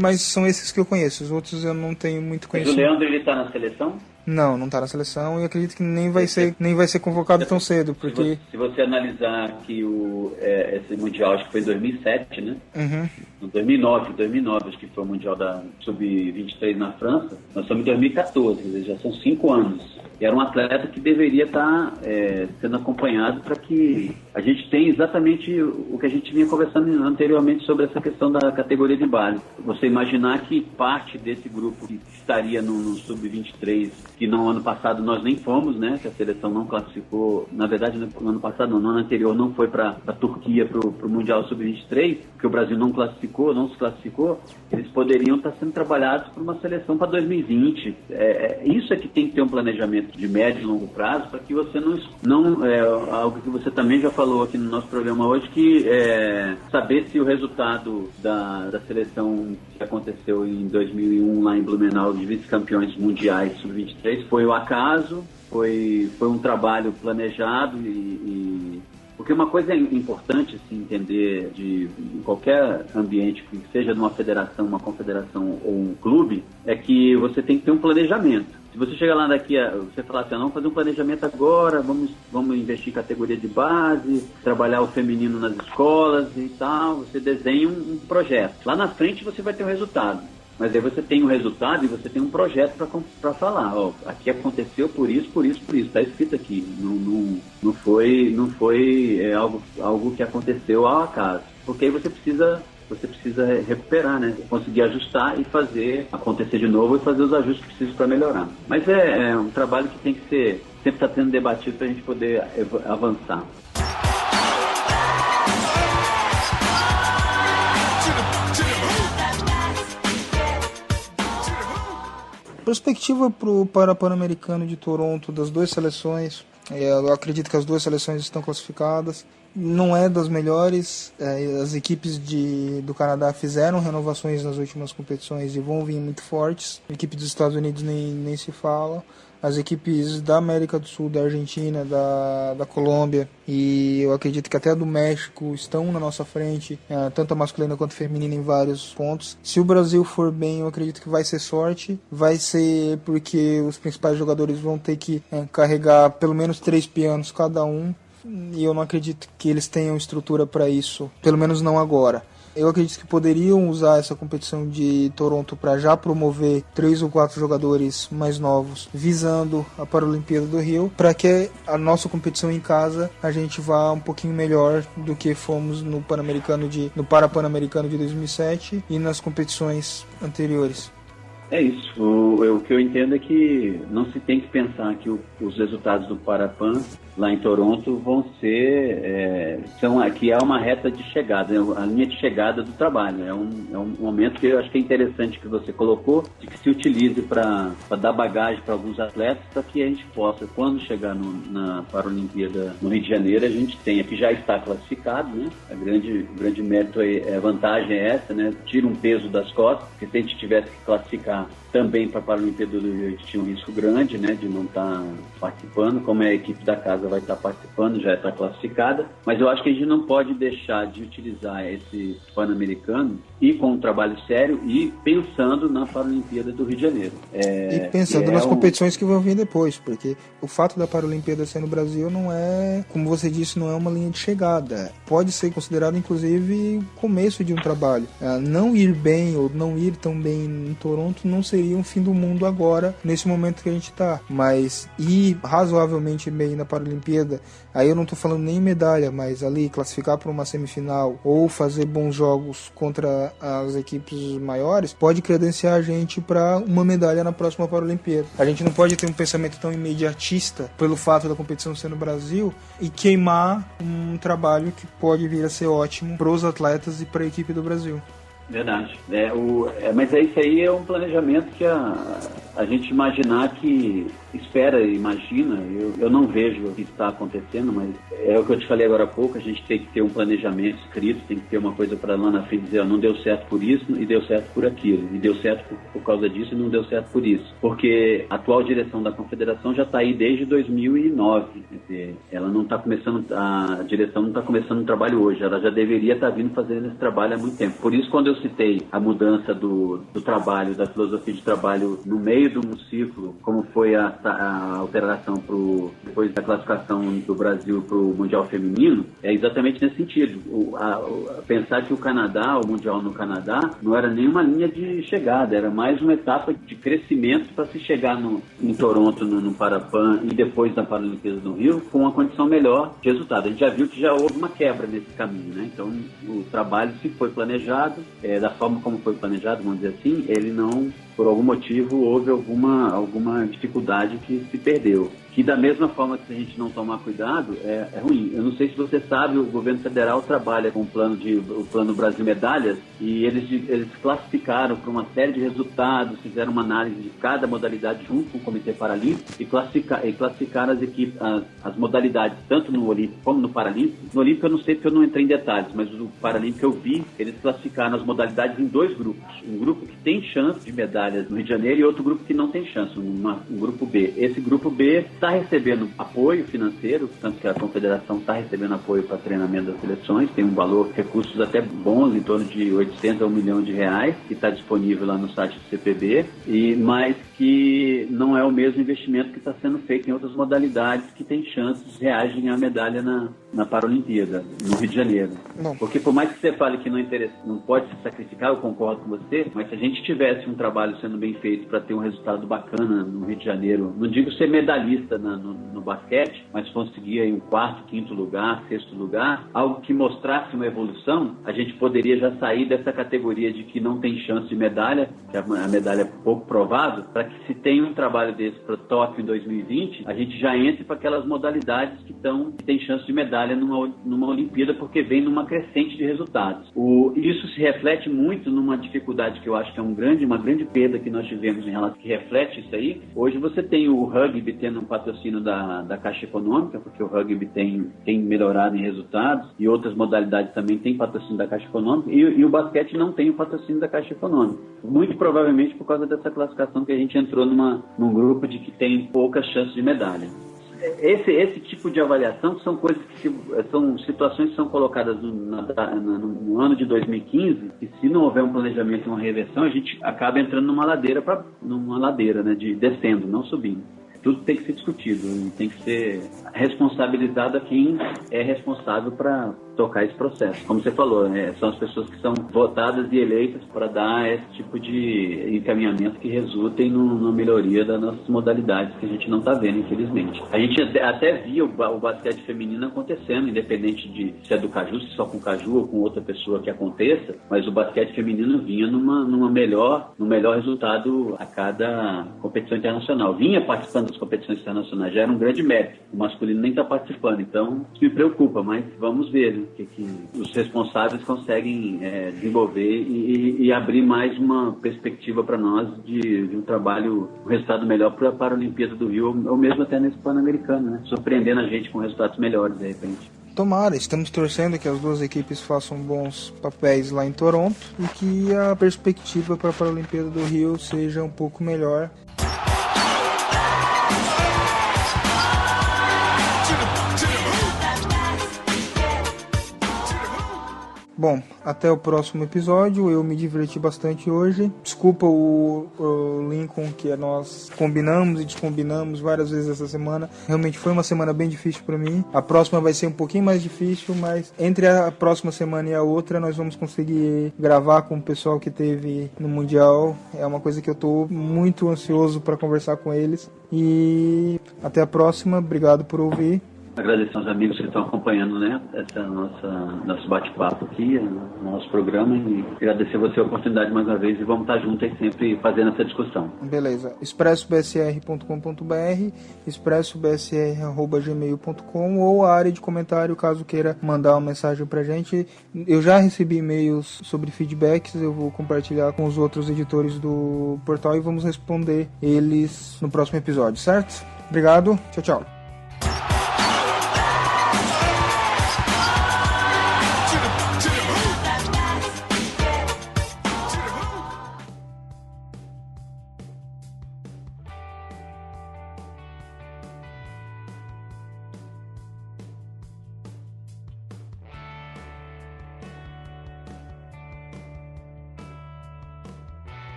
Mas são esses que eu conheço. Os outros eu não tenho muito conhecimento. Mas o Leandro, ele tá na seleção? Não tá na seleção e acredito que nem vai ser convocado tão cedo, porque... Se você analisar que esse Mundial, acho que foi em 2007, né? Uhum. Em 2009, acho que foi o Mundial da Sub-23 na França, nós estamos em 2014, quer dizer, já são 5 anos. E era um atleta que deveria estar sendo acompanhado para que a gente tenha exatamente o que a gente vinha conversando anteriormente sobre essa questão da categoria de base. Você imaginar que parte desse grupo que estaria no Sub-23, que no ano passado nós nem fomos, né? Que a seleção não classificou, na verdade no ano passado no ano anterior não foi para a Turquia para o Mundial Sub-23, porque o Brasil não se classificou, eles poderiam estar sendo trabalhados por uma seleção para 2020. Isso é que tem que ter um planejamento de médio e longo prazo, para que você não algo que você também já falou aqui no nosso programa hoje, que saber se o resultado da seleção que aconteceu em 2001 lá em Blumenau, de vice-campeões mundiais sub-23, foi o acaso, foi um trabalho planejado porque uma coisa é importante se entender em qualquer ambiente, que seja numa federação, uma confederação ou um clube, é que você tem que ter um planejamento. Se você chegar lá você falar assim, vamos fazer um planejamento agora, vamos investir em categoria de base, trabalhar o feminino nas escolas e tal, você desenha um projeto. Lá na frente você vai ter um resultado. Mas aí você tem um resultado e você tem um projeto para falar, aqui aconteceu por isso, está escrito aqui. Não foi algo que aconteceu ao acaso. Porque aí você precisa recuperar, né? Conseguir ajustar e fazer acontecer de novo e fazer os ajustes precisos para melhorar. Mas é um trabalho que tem que sempre está sendo debatido para a gente poder avançar. Perspectiva para o Pan-Americano de Toronto das 2 seleções, eu acredito que as 2 seleções estão classificadas, não é das melhores, as equipes do Canadá fizeram renovações nas últimas competições e vão vir muito fortes, a equipe dos Estados Unidos nem se fala, as equipes da América do Sul, da Argentina, da Colômbia, e eu acredito que até a do México estão na nossa frente, tanto a masculina quanto a feminina em vários pontos. Se o Brasil for bem, eu acredito que vai ser sorte, vai ser porque os principais jogadores vão ter que carregar pelo menos 3 pianos cada um, e eu não acredito que eles tenham estrutura para isso, pelo menos não agora. Eu acredito que poderiam usar essa competição de Toronto para já promover 3 ou 4 jogadores mais novos, visando a Paralimpíada do Rio, para que a nossa competição em casa a gente vá um pouquinho melhor do que fomos no Parapan-Americano de 2007 e nas competições anteriores. É isso. O que eu entendo é que não se tem que pensar que os resultados do Parapan lá em Toronto vão ser que é uma reta de chegada, a linha de chegada do trabalho. É um momento que eu acho que é interessante que você colocou, de que se utilize para dar bagagem para alguns atletas, para que a gente possa, quando chegar na Paralimpíada no Rio de Janeiro, a gente tenha, que já está classificado, né? O grande mérito, a vantagem é essa, né? Tira um peso das costas, porque se a gente tivesse que classificar também para a Paralimpíada do Rio, a gente tinha um risco grande, né, de não estar participando. Como a equipe da casa vai estar participando, já está classificada, mas eu acho que a gente não pode deixar de utilizar esse Pan-Americano e com um trabalho sério e pensando na Paralimpíada do Rio de Janeiro. E pensando nas competições que vão vir depois, porque o fato da Paralimpíada ser no Brasil não é, como você disse, não é uma linha de chegada. Pode ser considerado, inclusive, o começo de um trabalho. Não ir bem ou não ir tão bem em Toronto não seria um fim do mundo agora, nesse momento que a gente está. Mas ir razoavelmente bem na Paralimpíada, aí eu não estou falando nem medalha, mas ali classificar para uma semifinal ou fazer bons jogos contra as equipes maiores, pode credenciar a gente para uma medalha na próxima Paralimpíada. A gente não pode ter um pensamento tão imediatista pelo fato da competição ser no Brasil e queimar um trabalho que pode vir a ser ótimo para os atletas e para a equipe do Brasil. Verdade. Mas isso aí é um planejamento que a gente imaginar que espera e imagina. Eu não vejo o que está acontecendo, mas é o que eu te falei agora há pouco. A gente tem que ter um planejamento escrito, tem que ter uma coisa para lá na frente dizer, não deu certo por isso e deu certo por aquilo, e deu certo por causa disso e não deu certo por isso, porque a atual direção da confederação já está aí desde 2009. Quer dizer, ela não está começando, a direção não está começando um trabalho hoje, ela já deveria estar vindo fazendo esse trabalho há muito tempo. Por isso, quando eu citei a mudança do trabalho, da filosofia de trabalho no meio do ciclo, como foi a alteração depois da classificação do Brasil para o Mundial Feminino, é exatamente nesse sentido. Pensar que o Canadá, o Mundial no Canadá, não era nenhuma linha de chegada, era mais uma etapa de crescimento para se chegar em Toronto, no Parapan e depois na Paralimpíada do Rio, com uma condição melhor de resultado. A gente já viu que já houve uma quebra nesse caminho, né? Então, o trabalho, se foi planejado, da forma como foi planejado, vamos dizer assim, ele não, por algum motivo, houve alguma dificuldade que se perdeu. Que da mesma forma que se a gente não tomar cuidado, é ruim. Eu não sei se você sabe, o governo federal trabalha com o plano Brasil Medalhas, e eles classificaram para uma série de resultados, fizeram uma análise de cada modalidade junto com o Comitê Paralímpico e classificaram as equipes, as modalidades, tanto no Olímpico como no Paralímpico. No Olímpico eu não sei porque eu não entrei em detalhes, mas no Paralímpico eu vi, eles classificaram as modalidades em 2 grupos. Um grupo que tem chance de medalhas no Rio de Janeiro e outro grupo que não tem chance, um grupo B. Esse grupo B está recebendo apoio financeiro, tanto que a confederação está recebendo apoio para treinamento das seleções, tem um valor, recursos até bons, em torno de 800 a 1 milhão de reais, que está disponível lá no site do CPB, mas que não é o mesmo investimento que está sendo feito em outras modalidades que tem chances reais de ganhar medalha na Paralimpíada, no Rio de Janeiro. Não. Porque por mais que você fale que não pode se sacrificar, eu concordo com você, mas se a gente tivesse um trabalho sendo bem feito para ter um resultado bacana no Rio de Janeiro, não digo ser medalhista no basquete, mas conseguir aí um 4º, 5º lugar, 6º lugar, algo que mostrasse uma evolução, a gente poderia já sair dessa categoria de que não tem chance de medalha, que a medalha é pouco provável, para que se tenha um trabalho desse para Tóquio em 2020, a gente já entre para aquelas modalidades que tem chance de medalha numa Olimpíada, porque vem numa crescente de resultados. Isso se reflete muito numa dificuldade que eu acho que é uma grande perda que nós tivemos em relação, que reflete isso aí. Hoje você tem o rugby tendo um patrocínio da Caixa Econômica, porque o rugby tem melhorado em resultados, e outras modalidades também têm patrocínio da Caixa Econômica, e o basquete não tem o patrocínio da Caixa Econômica. Muito provavelmente por causa dessa classificação que a gente gente entrou num grupo de que tem poucas chances de medalha. Esse tipo de avaliação são coisas são situações que são colocadas no ano de 2015, e se não houver um planejamento e uma reversão, a gente acaba entrando numa ladeira, né, de descendo, não subindo. Tudo tem que ser discutido e tem que ser responsabilizado a quem é responsável para tocar esse processo. Como você falou, são as pessoas que são votadas e eleitas para dar esse tipo de encaminhamento que resultem numa melhoria das nossas modalidades, que a gente não está vendo, infelizmente. A gente até via o basquete feminino acontecendo, independente de se é do Caju, se só com o Caju ou com outra pessoa que aconteça, mas o basquete feminino vinha num melhor resultado a cada competição internacional. Vinha participando das competições internacionais, já era um grande mérito. O masculino nem está participando, então isso me preocupa, mas vamos ver que os responsáveis conseguem desenvolver e abrir mais uma perspectiva para nós de um trabalho, um resultado melhor para a Olimpíada do Rio, ou mesmo até nesse Pan-Americano, né? Surpreendendo a gente com resultados melhores, de repente. Tomara, estamos torcendo que as duas equipes façam bons papéis lá em Toronto e que a perspectiva para a Paralimpíada do Rio seja um pouco melhor. Bom, até o próximo episódio. Eu me diverti bastante hoje. Desculpa o Lincoln, que nós combinamos e descombinamos várias vezes essa semana. Realmente foi uma semana bem difícil para mim. A próxima vai ser um pouquinho mais difícil, mas entre a próxima semana e a outra nós vamos conseguir gravar com o pessoal que teve no Mundial. É uma coisa que eu tô muito ansioso para conversar com eles. E até a próxima. Obrigado por ouvir. Agradecer aos amigos que estão acompanhando, né, nosso bate-papo aqui, nosso programa, e agradecer a você a oportunidade mais uma vez, e vamos estar juntos aí sempre fazendo essa discussão. Beleza. expressobsr.com.br, expressobsr@gmail.com, ou a área de comentário, caso queira mandar uma mensagem pra gente. Eu já recebi e-mails sobre feedbacks, eu vou compartilhar com os outros editores do portal e vamos responder eles no próximo episódio, certo? Obrigado, tchau, tchau.